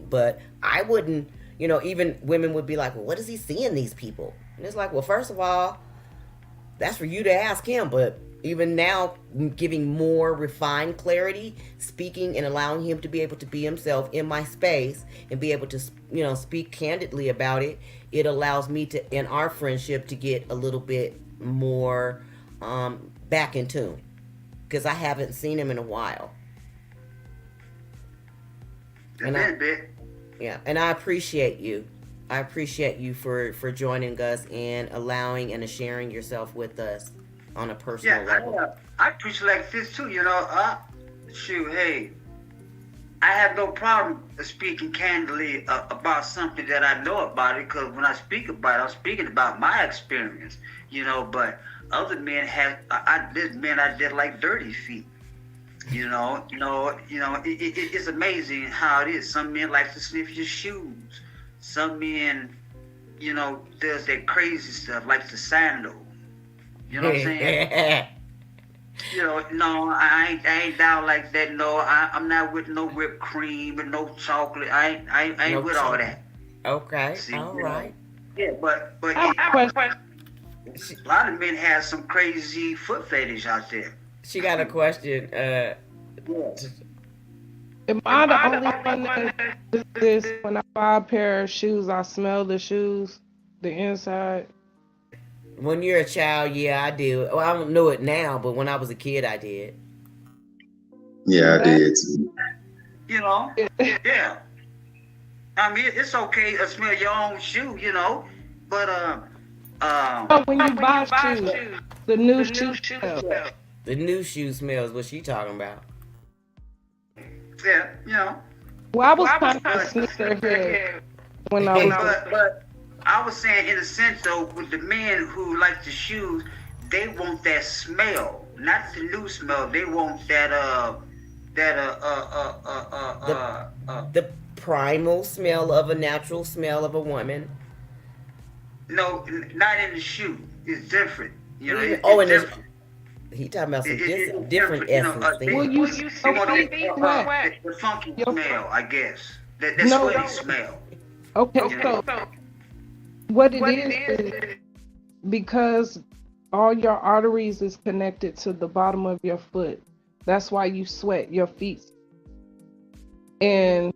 But I wouldn't, even women would be like, well, what does he see in these people? And it's like, well, first of all, that's for you to ask him. But even now, giving more refined clarity, speaking and allowing him to be able to be himself in my space and be able to, speak candidly about it, it allows me to, in our friendship, to get a little bit more back in tune, because I haven't seen him in a while. And I appreciate you. I appreciate you for joining us and allowing and sharing yourself with us on a personal level. I preach like this too, shoot, hey, I have no problem speaking candidly about something that I know about it, because when I speak about it, I'm speaking about my experience, but other men this men I did like dirty feet. It's amazing how it is. Some men like to sniff your shoes. Some men, does that crazy stuff, like the sandal. You know what I'm saying? No, I ain't down like that. No, I'm not with no whipped cream and no chocolate. I ain't No with all chocolate. that. Okay, See, all right. yeah, but I have a question. She, a lot of men have some crazy foot fetish out there. she got a question. Yes. Am I the only one that does this? When I buy a pair of shoes, I smell the shoes, the inside. When you're a child, yeah, I do. Well, I don't know it now, but when I was a kid, I did. Yeah, I That did too. You know, yeah. I mean, it's okay to smell your own shoe, but oh, when you buy shoes, the new shoe smell. yeah, The new shoe smells. What she talking about? yeah, Well, I was kind of a but sneakerhead when I was. but I was saying in a sense though, with the men who like the shoes, they want that smell, not the new smell. They want that The the primal smell of a natural smell of a woman. no, not in the shoe. It's different. Oh, It's and there's, different. he talking about some It's different essence Well, there. you They your want feet sweat. the funky Your, smell, I guess. That no, sweaty smell. okay, You so know? what it is because all your arteries is connected to the bottom of your foot. That's why you sweat your feet, and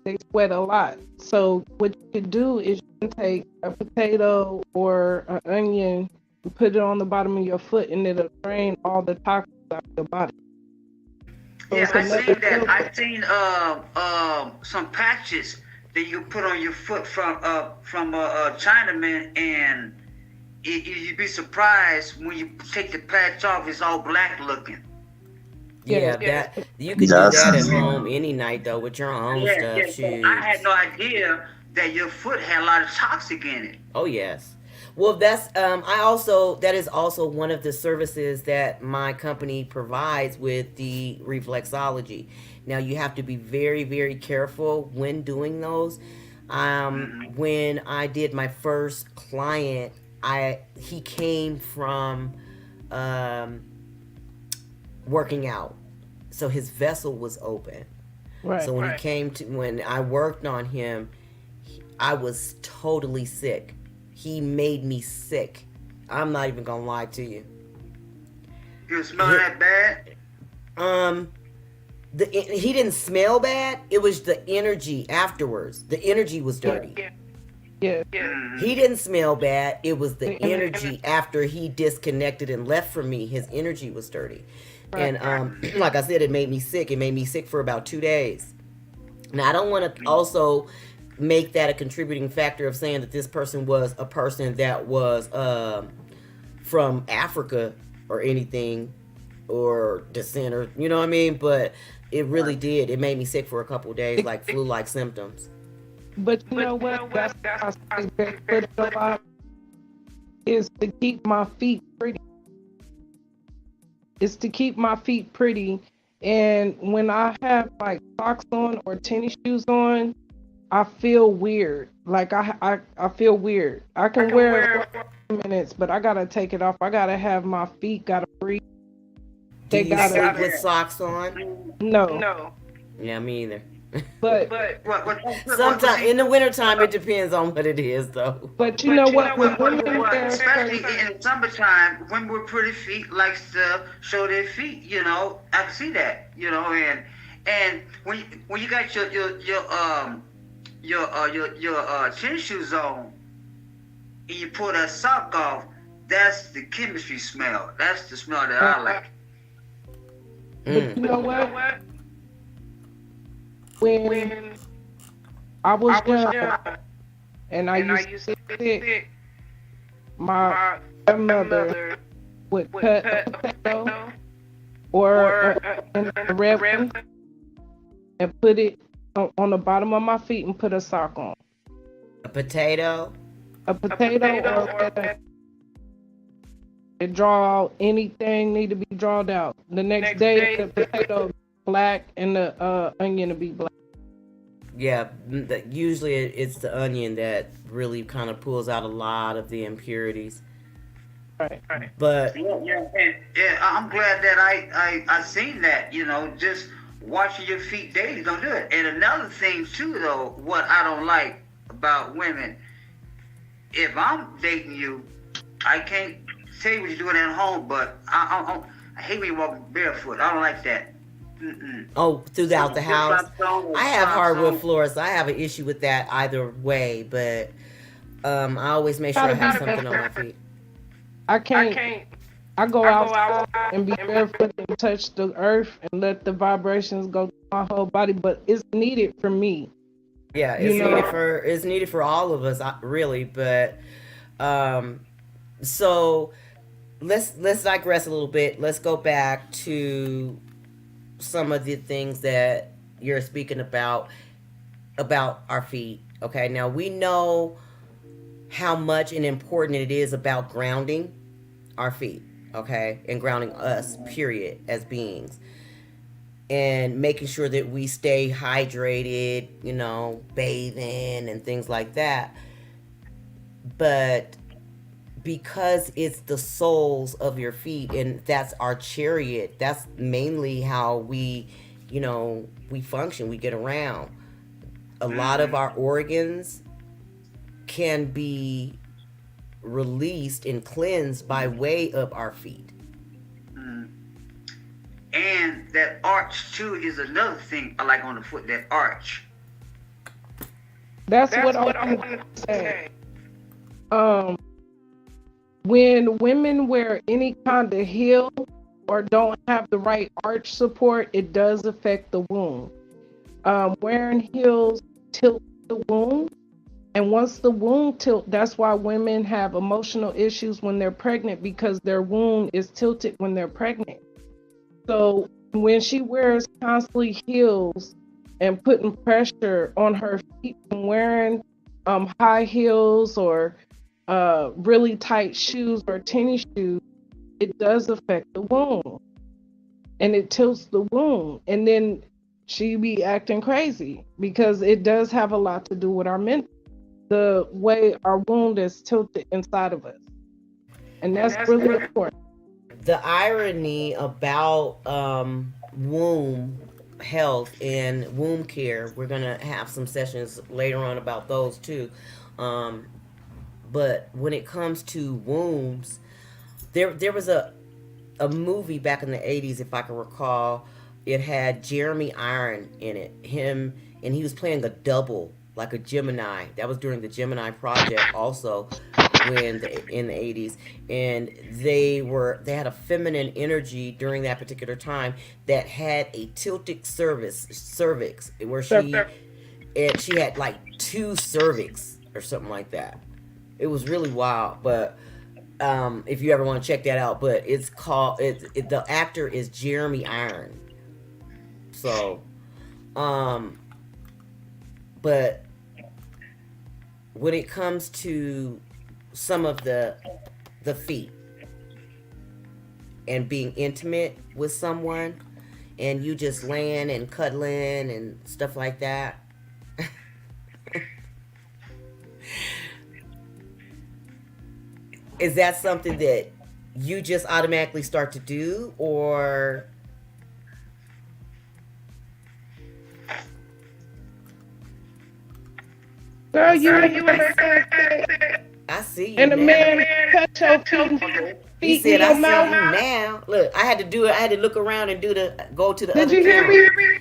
they sweat a lot. So what you can do is you can take a potato or an onion and put it on the bottom of your foot, and it'll drain all the toxins out of your body. So Yeah, it's I another seen that. filter. I seen some patches that you put on your foot from Chinaman, and you'd be surprised when you take the patch off. It's all black looking. Yeah, Yes. that you could Yeah, do I that at seen home any night though with your own Yeah, stuff. yeah. So I had Shoes. no idea that your foot had a lot of toxic in it. Oh yes. Well, that's I also that is also one of the services that my company provides with the reflexology. Now you have to be very very careful when doing those. Hmm. When I did my first client, I he came from um, working out, so his vessel was open. Right. So when he came to when I worked on him, I was totally sick. He made me sick. I'm not even gonna lie to you. You smell that bad? Um, he didn't smell bad. It was the energy afterwards. The energy was dirty. Yeah. Hmm. He didn't smell bad. It was the The energy after he disconnected and left from me. His energy was dirty, Right. and like I said, it made me sick. It made me sick for about 2 days. Now I don't want to also make that a contributing factor of saying that this person was a person that was from Africa or anything or descent or you know what I mean. But it really did. It made me sick for a couple of days, like flu-like symptoms. But you know what? That's why I say barefoot a lot is to keep my feet pretty. It's to keep my feet pretty. And when I have like socks on or tennis shoes on, I feel weird. Like I feel weird. I can wear it for 5 minutes, but I gotta take it off. I gotta have my feet gotta breathe. Do They you gotta sleep with socks on? no. Yeah, me either. But Sometimes in the wintertime, it depends on what it is, though. but you know what? When women wear Especially certain, in the summertime, women with pretty feet likes to show their feet. I can see that. And when you got your tennis shoes on, and you pull that sock off, that's the chemistry smell. That's the smell that I like. but you know what? When I was young and I used to get sick, my grandmother would cut a potato or a red one and put it on the bottom of my feet and put a sock on. A potato. A potato or a red one. And draw out anything need to be drawn out. The next day, the potato black and the onion will be black. Yeah, usually it's the onion that really kind of pulls out a lot of the impurities. Right. But I'm glad that I seen that. Just washing your feet daily don't do it. And another thing too, though, what I don't like about women, if I'm dating you, I can't say what you're doing at home, but I hate when you walk barefoot. I don't like that. Mm-mm. oh, throughout the house, I have hardwood Floors. floors. So I have an issue with that either way. But I always make sure I Gotta have be something on my barefoot. feet. I can't. I go outside and be barefoot and touch the earth and let the vibrations go through my whole body, but it's needed for me. Yeah, You know, it's needed for all of us, really. But um, so let's digress a little bit. Let's go back to some of the things that you're speaking about our feet. Okay, now we know how much and important it is about grounding our feet. Okay, and grounding us, period, as beings, and making sure that we stay hydrated. Bathing and things like that. But because it's the soles of your feet and that's our chariot, that's mainly how we function, we get around. A lot of our organs can be released and cleansed by way of our feet. Mm. And that arch too is another thing I like on the foot. That arch. that's what I want to say. Um, when women wear any kind of heel or don't have the right arch support, it does affect the womb. Wearing heels tilt the womb, and once the womb tilt, that's why women have emotional issues when they're pregnant, because their womb is tilted when they're pregnant. So when she wears constantly heels and putting pressure on her feet from wearing high heels or really tight shoes or tennis shoes, it does affect the womb and it tilts the womb. And then she be acting crazy because it does have a lot to do with our mental, the way our wound is tilted inside of us. And that's really important. The irony about womb health and womb care, we're gonna have some sessions later on about those too. Um, but when it comes to wombs, there was a movie back in the 80s, if I can recall. It had Jeremy Iron in it. Him, and he was playing a double, like a Gemini. That was during the Gemini project also, in the 80s. And they had a feminine energy during that particular time that had a tilted cervix where she had like two cervix or something like that. It was really wild, but if you ever want to check that out, but it's called the actor is Jeremy Iron. So, but when it comes to some of the feet and being intimate with someone, and you just laying and cuddling and stuff like that, is that something that you just automatically start to do, or Girl, you I see you and a now. man touch your He feet in said, "I your see mouth. you now." Look, I had to do it. I had to look around and go to the Did other you hear camera. me?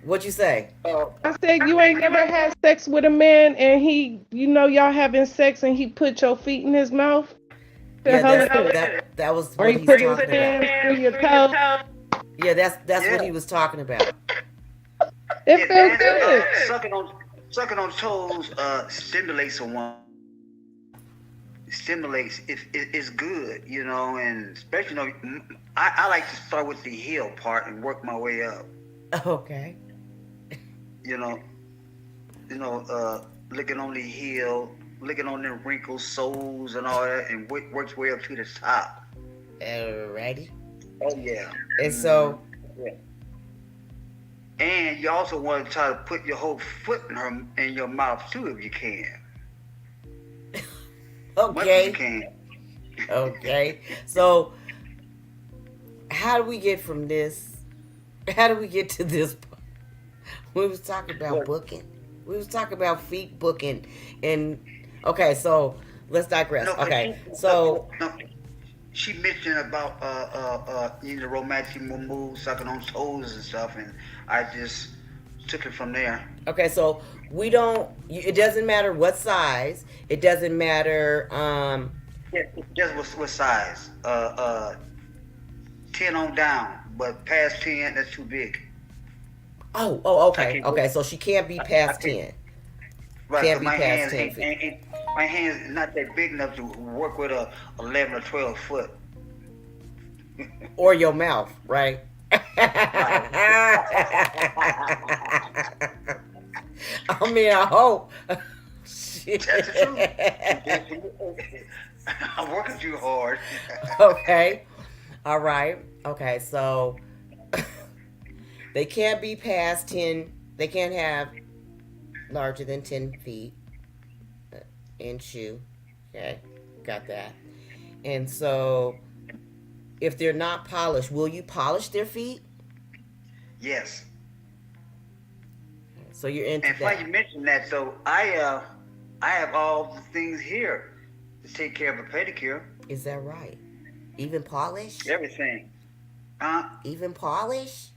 What you say? I said you ain't never had sex with a man and he, y'all having sex and he put your feet in his mouth. The Yeah, hell is it? that was Or what he he's put his talking about. hands through your toes. Yeah, that's what Yeah. he was talking about. It feels That's good. sucking on toes stimulates someone. Stimulates it's good, and especially I like to start with the heel part and work my way up. Okay. You know, licking on the heel, licking on the wrinkles, soles, and all that, and works way up to the top. Alrighty. Oh yeah. And so, Yeah. And you also want to try to put your whole foot in your mouth too, if you can. Much as you okay. can. Okay. So how do we get from this? How do we get to this? We was talking about What? booking. We was talking about feet booking, and okay. So let's digress. No, cause Okay. So no, she mentioned about romantic moves, sucking on toes and stuff, and I just took it from there. okay. So we don't. It doesn't matter what size. It doesn't matter. Yeah, just what size? 10 on down, but past 10, that's too big. Oh. I Okay. can't go. Okay. So she can't be I past can't. 10. Right, Can't cause be past 10 feet. my hands not that big enough to work with a 11 or 12 foot. Or your mouth, right? Right. I mean, I hope. Shit. That's the truth. I'm working too hard. Okay. All right. Okay. So they can't be past 10. They can't have larger than 10 feet in shoe. Okay. Got that. And so if they're not polished, will you polish their feet? Yes. So you're into And funny that. you mentioned that. So I have all the things here to take care of a pedicure. Is that right? Even polish? Everything. Even polish?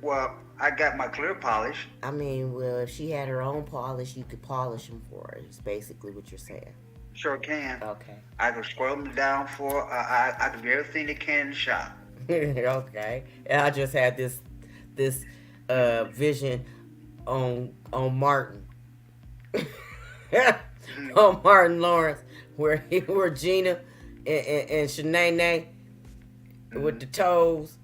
Well, I got my clear polish. I mean, well, if she had her own polish, you could polish them for her. Is basically what you're saying. Sure can. Okay. I can scrub them down for. I can do everything they can in the shop. Okay. And I just had this vision on Martin. On Martin Lawrence, where Gina and Shanae with the toes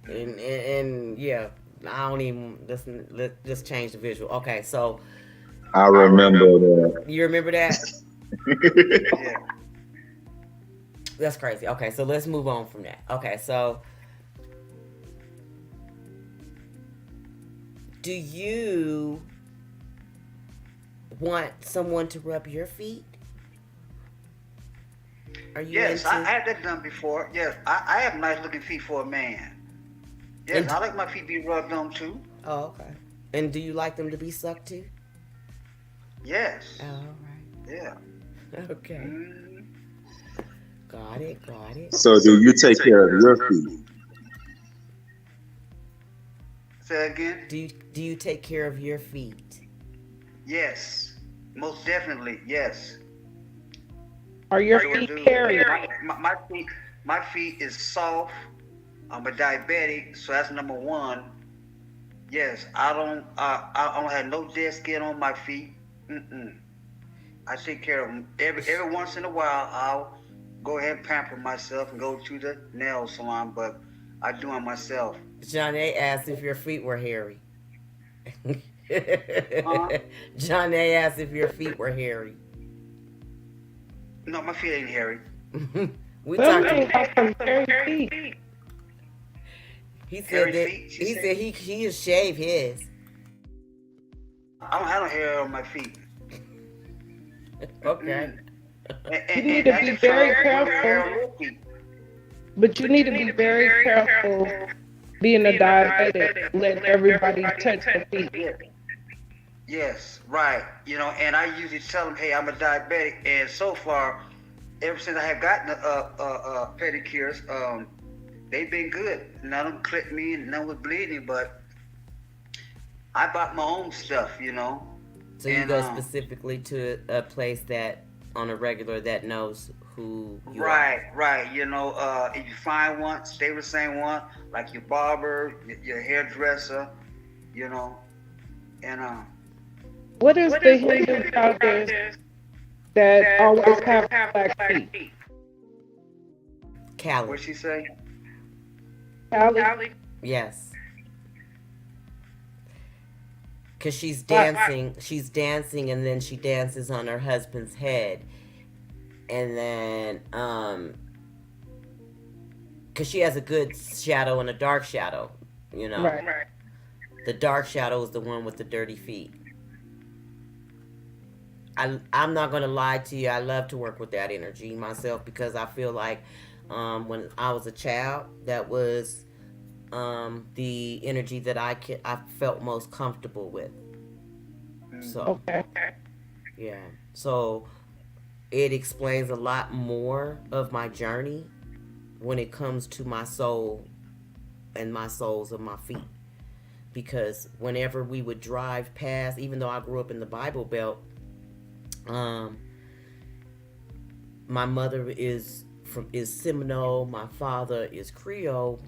and yeah. I don't even let's just change the visual. Okay, so I remember that. you remember that? Yeah. That's crazy. Okay, so let's move on from that. Okay, so do you want someone to rub your feet? Are you Yes, I into? had that done before. Yes, I have nice looking feet for a man. Yes, And, I like my feet be rubbed on too. oh, okay. And do you like them to be sucked too? Yes. Oh, all right. Yeah. Okay. Mm. Got it. Got it. So do you take care of your feet? Say again? Do you take care of your feet? Yes. Most definitely. Yes. Are your Sure feet do. hairy? My feet is soft. I'm a diabetic, so that's number one. Yes, I don't have no dead skin on my feet. Mm-mm. I take care of them every once in a while. I'll go ahead and pamper myself and go to the nail salon, but I do it myself. Johnny asked if your feet were hairy. Huh? Johnny asked if your feet were hairy. No, my feet ain't hairy. We Some talked. things have some hairy feet. He said Hairy that feet? he said he'll shave his. I don't have no hair on my feet. Okay. You need to be very careful. But you need to be very careful being a diabetic, letting everybody touch your feet. Yes, right. And I usually tell them, hey, I'm a diabetic, and so far, ever since I have gotten pedicures, they've been good. None of them clipped me, and none was bleeding, but I bought my own stuff. So you And go specifically to a place that on a regular that knows who you are. right. If you find one, stay with the same one, like your barber, your hairdresser, and What is the Hindu goddess that always have black feet? Cali. what'd she say? Callie? Yes. Cause she's dancing, and then she dances on her husband's head, and then cause she has a good shadow and a dark shadow, Right. The dark shadow is the one with the dirty feet. I'm not gonna lie to you. I love to work with that energy myself because I feel like when I was a child, that was the energy that I felt most comfortable with. So Okay. yeah, so it explains a lot more of my journey when it comes to my soul and my soles of my feet. Because whenever we would drive past, even though I grew up in the Bible Belt, um, my mother is Seminole, my father is Creole.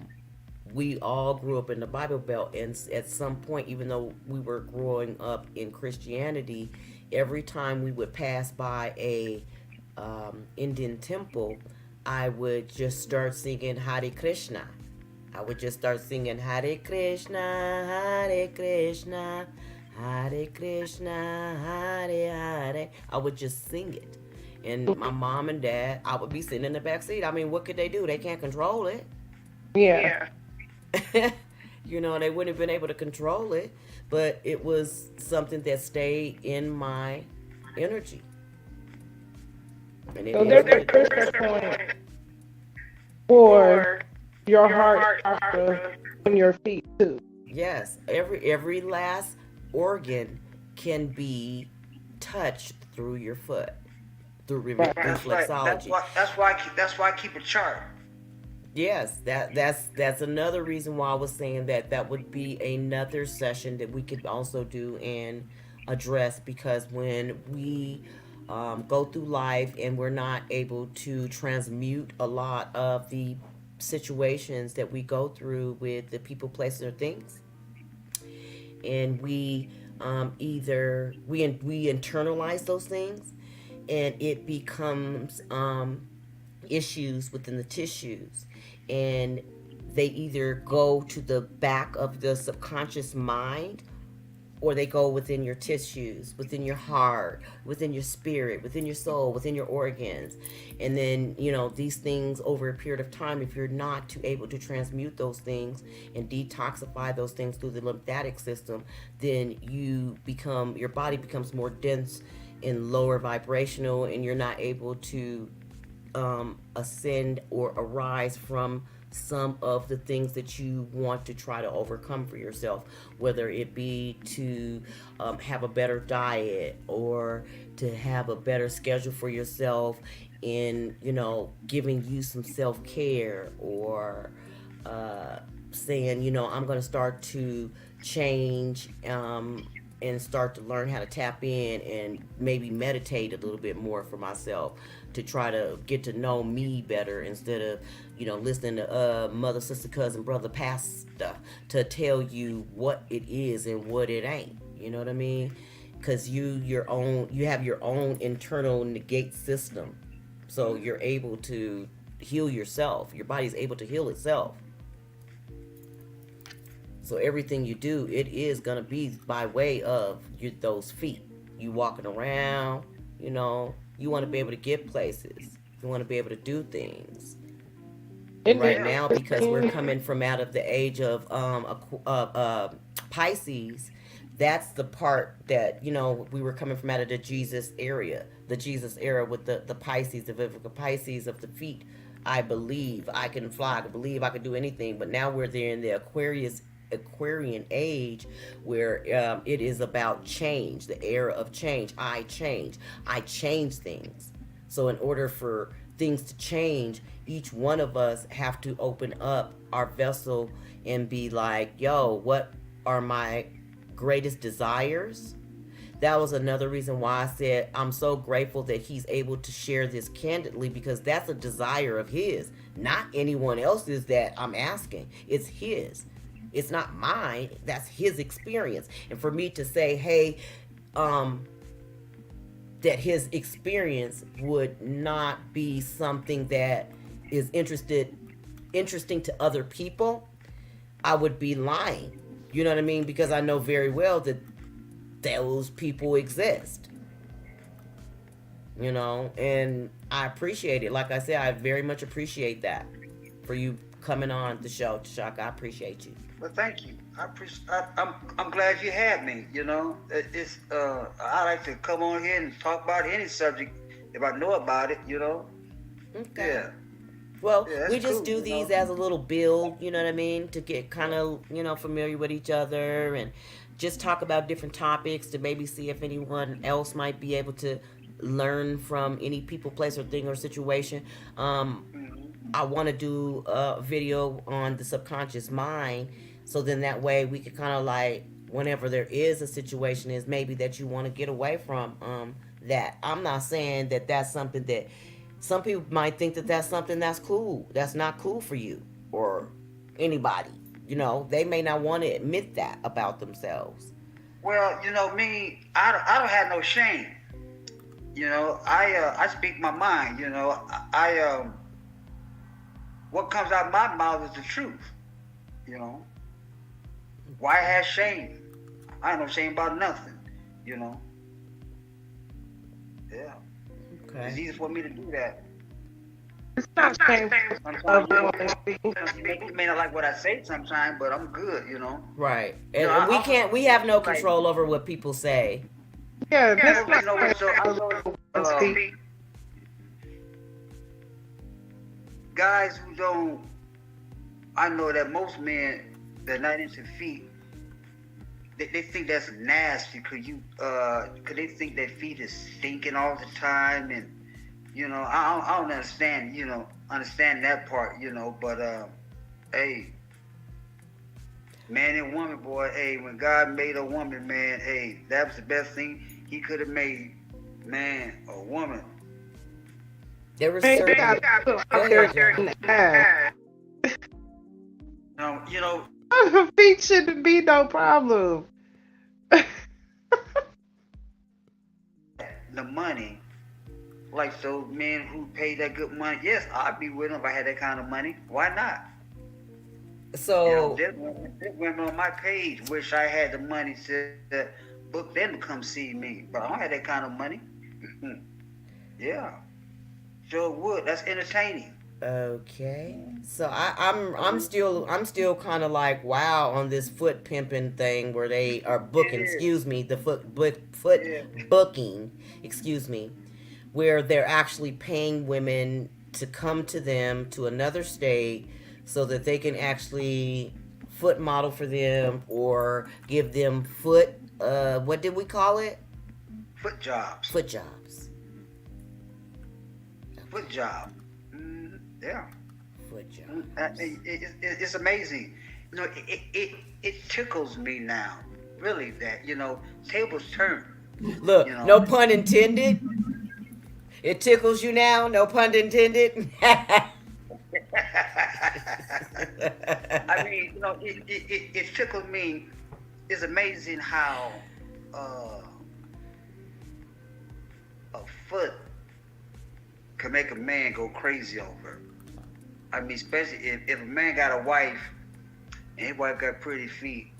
We all grew up in the Bible Belt, and at some point, even though we were growing up in Christianity, every time we would pass by a Indian temple, I would just start singing Hare Krishna. I would just start singing Hare Krishna, Hare Krishna, Hare Krishna, Hare Hare. I would just sing it. And my mom and dad, I would be sitting in the back seat. I mean, what could they do? They can't control it. Yeah. You know, they wouldn't have been able to control it, but it was something that stayed in my energy. And it So is there's what a it is. pressure point for your heart chakra on your feet too. Yes, every last organ can be touched through your foot through Right. That's right. reflexology. That's why I keep a chart. Yes, that's another reason why I was saying that that would be another session that we could also do and address because when we go through life and we're not able to transmute a lot of the situations that we go through with the people, places, or things, and we either we internalize those things, and it becomes issues within the tissues, and they either go to the back of the subconscious mind or they go within your tissues, within your heart, within your spirit, within your soul, within your organs. And then, you know, these things over a period of time, if you're not able to transmute those things and detoxify those things through the lymphatic system, then your body becomes more dense and lower vibrational, and you're not able to ascend or arise from some of the things that you want to try to overcome for yourself, whether it be to have a better diet or to have a better schedule for yourself in, you know, giving you some self-care or saying, you know, I'm going to start to change and start to learn how to tap in and maybe meditate a little bit more for myself to try to get to know me better instead of, you know, listening to mother, sister, cousin, brother, pastor to tell you what it is and what it ain't. You know what I mean? Because you have your own internal negate system, so you're able to heal yourself. Your body's able to heal itself. So everything you do, it is gonna be by way of those feet. You walking around, you know, you want to be able to get places. You want to be able to do things. And And right it, now, because we're coming from out of the age of Pisces, that's the part that, you know, we were coming from out of the Jesus era with the Pisces, the Vivica Pisces of the feet. I believe I can fly. I believe I can do anything. But now we're there in the Aquarian age where it is about change, the era of change. I change things. So in order for things to change, each one of us have to open up our vessel and be like, yo, what are my greatest desires? That was another reason why I said I'm so grateful that he's able to share this candidly, because that's a desire of his, not anyone else's that I'm asking. It's his. It's not mine. That's his experience. And for me to say, hey, that his experience would not be something that is interesting to other people, I would be lying. You know what I mean? Because I know very well that those people exist. You know, and I appreciate it. Like I said, I very much appreciate that for you coming on the show, Tashaka. I appreciate you. Well, thank you. I appreciate. I'm glad you had me. You know, it's I like to come on here and talk about any subject if I know about it. You know. Okay. Yeah. Well, Yeah, that's we just cool. do You these know. as a little build, you know what I mean, to get kind of, familiar with each other and just talk about different topics to maybe see if anyone else might be able to learn from any people, place, or thing or situation. Hmm. I want to do a video on the subconscious mind, so then that way we could kind of like, whenever there is a situation, is maybe that you want to get away from that. I'm not saying that that's something that some people might think that that's something that's cool. That's not cool for you or anybody. They may not want to admit that about themselves. Well, you know me. I don't have no shame. You know, I speak my mind. You know, what comes out of my mouth is the truth. You know, why have shame? I ain't no shame about nothing. You know, yeah, it's Okay. easy for me to do that. It's not shameful Sometimes of you know, honesty. you may not like what I say sometimes, but I'm good. You know, Right. you know, And we can't. We have no like control over what people say. Yeah, that's you not know what? So shameful of honesty. guys who don't, I know that most men that are not into feet, they think that's nasty cause they think that feet is stinking all the time, and you know, I don't understand, understand that part, but hey, man and woman, boy, hey, when God made a woman, man, hey, that was the best thing He could have made, man, a woman. There was Man, you certain. gotta put Go out there ahead, John. in the ass. You know, Feet shouldn't be no problem. the money, like those men who pay that good money. Yes, I'd be with them if I had that kind of money. Why not? You know, So there's women on my page wish I had the money to book them to come see me, but I don't have that kind of money. Yeah, sure would. That's entertaining. okay. So I'm still kind of like wow on this foot pimping thing where they are booking. Yeah, Excuse me, the foot yeah. booking. Excuse me, where they're actually paying women to come to them to another state so that they can actually foot model for them or give them foot. What did we call it? Foot jobs. Foot jobs. Foot Okay. job. Yeah. Foot jobs. It's amazing. You know, it tickles me now. Really, that tables turn. Look, You know. no pun intended. It tickles you now, no pun intended. I mean, it tickled me. It's amazing how uh, a foot can make a man go crazy over. I mean, especially if a man got a wife and his wife got pretty feet.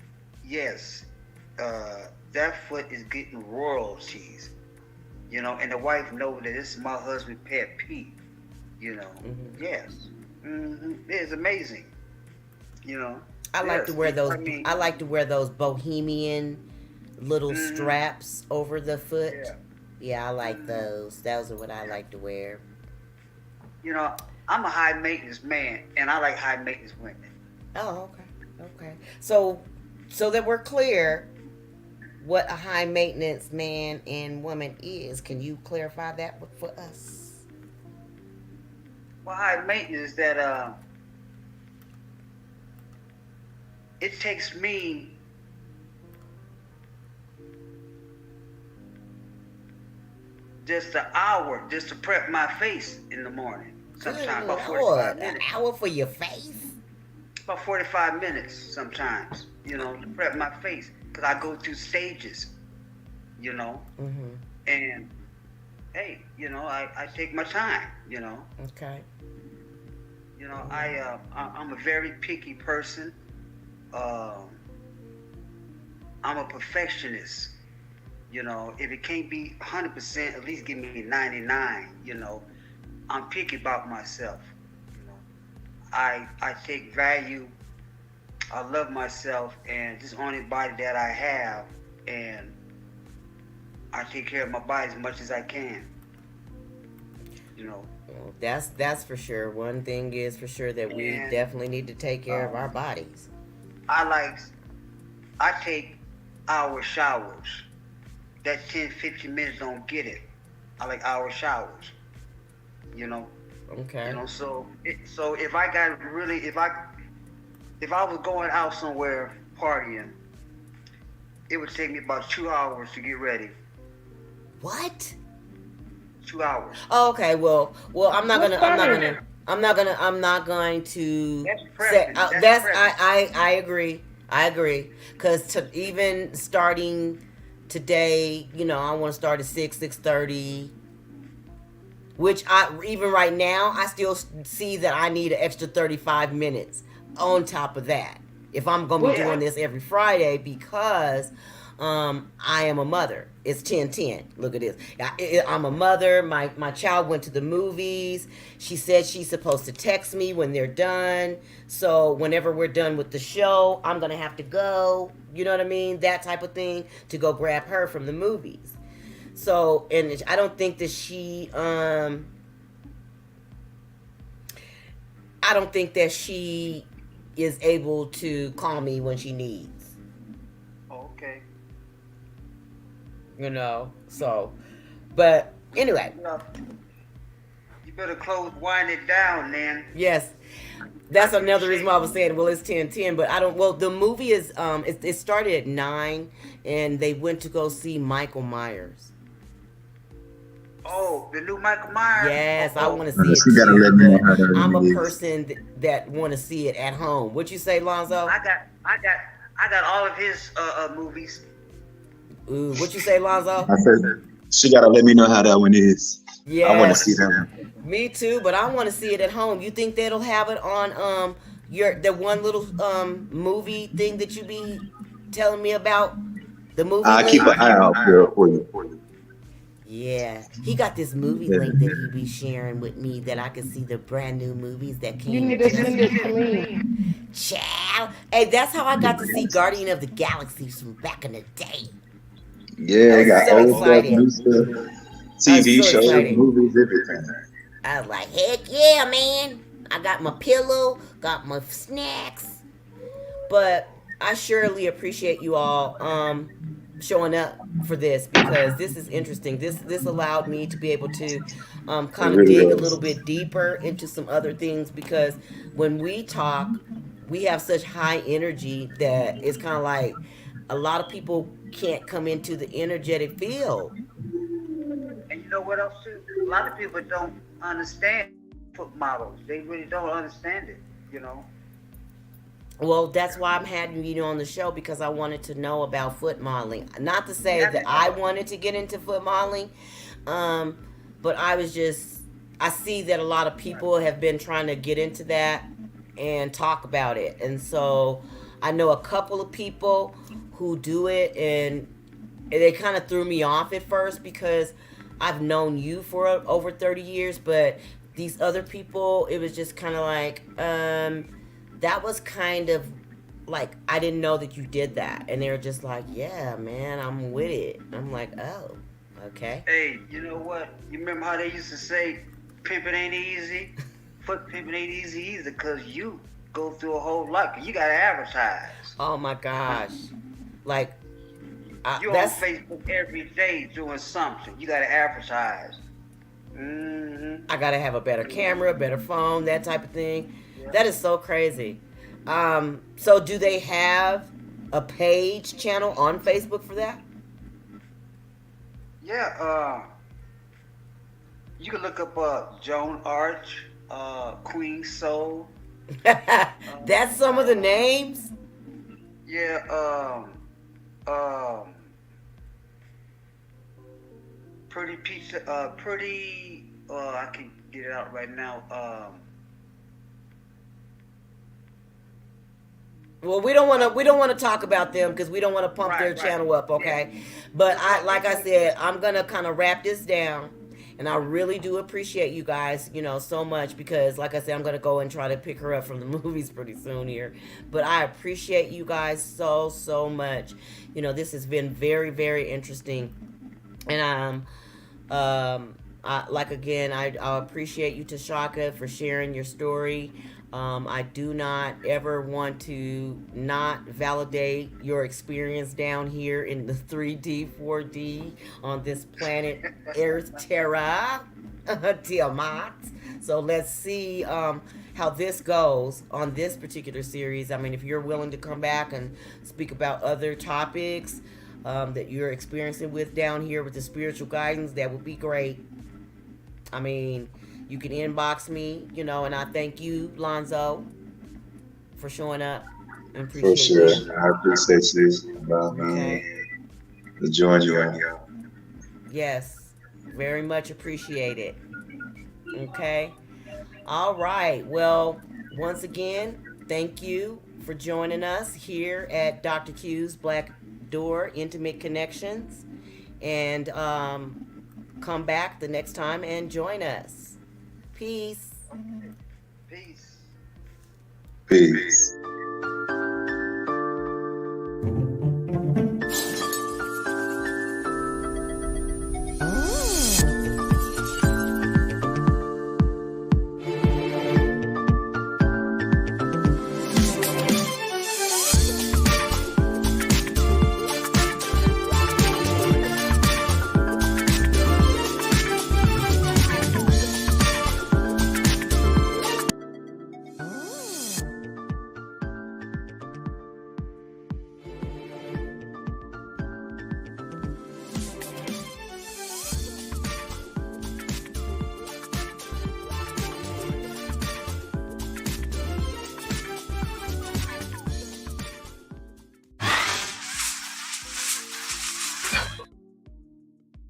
Yes, that foot is getting royalties. And the wife knows that this is my husband's pet peeve. You know, Mhm. yes, it's amazing. You know, I like to yes. wear those. I mean, I like to wear those bohemian little hmm straps over the foot. yeah. Yeah, I like hmm those. Those are what I like to wear. You know, I'm a high maintenance man, and I like high maintenance women. Oh, okay, okay. So that we're clear, what a high maintenance man and woman is. Can you clarify that for us? Well, high maintenance that it takes me just an hour just to prep my face in the morning. Sometimes Good about Lord, 45 an minutes. hour for your face? About 45 minutes sometimes, to prep my face. Because I go through stages, you know. Mm-hmm. And, hey, I take my time, you know. Okay. I'm a very picky person. Um, I'm a perfectionist. If it can't be 100%, at least give me 99. I'm picky about myself. You know, I take value. I love myself, and this is the only body that I have, and I take care of my body as much as I can. You know, Well, that's for sure. One thing is for sure that we and definitely need to take care of our bodies. I like I take hour showers. That 10, 15 minutes don't get it. I like hour showers. You know, Okay. so if I got really if I was going out somewhere partying, it would take me about 2 hours to get ready. What? 2 hours. Oh, okay. Well, I'm not What's gonna. I'm not better? gonna. I'm not gonna. I'm not going to That's say. preference. That's That's. preference. I agree. I agree. Cause to even starting today, I want to start at 6:30. Which I even right now I still see that I need an extra 35 minutes on top of that if I'm gonna be What? Yeah. doing this every Friday because I am a mother. It's 10:10. Look at this. I'm a mother. My child went to the movies. She said she's supposed to text me when they're done. So whenever we're done with the show, I'm gonna have to go. You know what I mean? That type of thing to go grab her from the movies. So, and I don't think that I don't think that she is able to call me when she needs, Okay. So, but anyway, Well, you better wind it down, then. yes, I that's another reason appreciate. why I was saying, well, it's 10:10, but I don't, well, the movie is, it started at 9 and they went to go see Michael Myers. Oh, the new Michael Myers. Yes, I Oh, want to see it She gotta too, let me know but how that I'm a one is. person that want to see it at home. What you say, Lonzo? I got all of his movies. Ooh, what you say, Lonzo? I said she gotta let me know how that one is. I want to Yes, see that one. me too, but I want to see it at home. You think they'll have it on your the one little movie thing that you be telling me about? The movie I'll keep an link? eye out for you. Yeah. He got this movie Yeah. link that he be sharing with me that I can see the brand new movies that You came need to just send it to me. Child. Hey, that's how I got to see Guardian of the Galaxy from back in the day. Yeah, I they was got so old stuff, excited. new stuff, I was TV so shows, excited. movies, everything. I was like, heck yeah, man. I got my pillow, got my snacks. But I surely appreciate you all showing up for this because this is interesting. This allowed me to be able to It kind of really dig a little does. bit deeper into some other things because when we talk, we have such high energy that it's kind of like a lot of people can't come into the energetic field. And you know what else too? A lot of people don't understand foot models. They really don't understand it. You know. Well, that's why I'm having you on the show because I wanted to know about foot modeling. Not to say That's that I wanted to get into foot modeling, um, but I see that a lot of people have been trying to get into that and talk about it. And so I know a couple of people who do it, and they kind of threw me off at first because I've known you for over 30 years, but these other people, it was just kind of like, that was kind of like I didn't know that you did that, and they were just like, "Yeah, man, I'm with it." I'm like, "Oh, okay." Hey, you know what? You remember how they used to say, "Pimping ain't easy." Foot pimping ain't easy either, cause you go through a whole lot. You gotta advertise. Oh my gosh, like You're on that's Facebook every day doing something. You gotta advertise. Mm-hmm. I gotta have a better camera, better phone, that type of thing. Yeah. That is so crazy. So do they have a page channel on Facebook for that? Yeah. You can look up Joan Arch, Queen Soul. That's some of the names. Yeah. Pretty pizza. Pretty. I can get it out right now. Well, we don't want to talk about them because we don't want to pump their Right. channel up, okay? But Yeah. like I said, I'm gonna kind of wrap this down, And I really do appreciate you guys, so much because, like I said, I'm going to go and try to pick her up from the movies pretty soon here. But I appreciate you guys so, so much. This has been very, very interesting. And I appreciate you, Tashaka, for sharing your story. I do not ever want to not validate your experience down here in the 3D, 4D on this planet Earth Terra, Tiamat. So let's see how this goes on this particular series. I mean, if you're willing to come back and speak about other topics that you're experiencing with down here with the spiritual guidance, that would be great. I mean, you can inbox me, and I thank you, Lonzo, for showing up and For appreciate sure. you. I appreciate you. I Okay. mean, enjoying you. Yes. Very much appreciated. Okay. All right. Well, once again, thank you for joining us here at Dr. Q's Black Door Intimate Connections. And come back the next time and join us. Peace. Peace. Peace.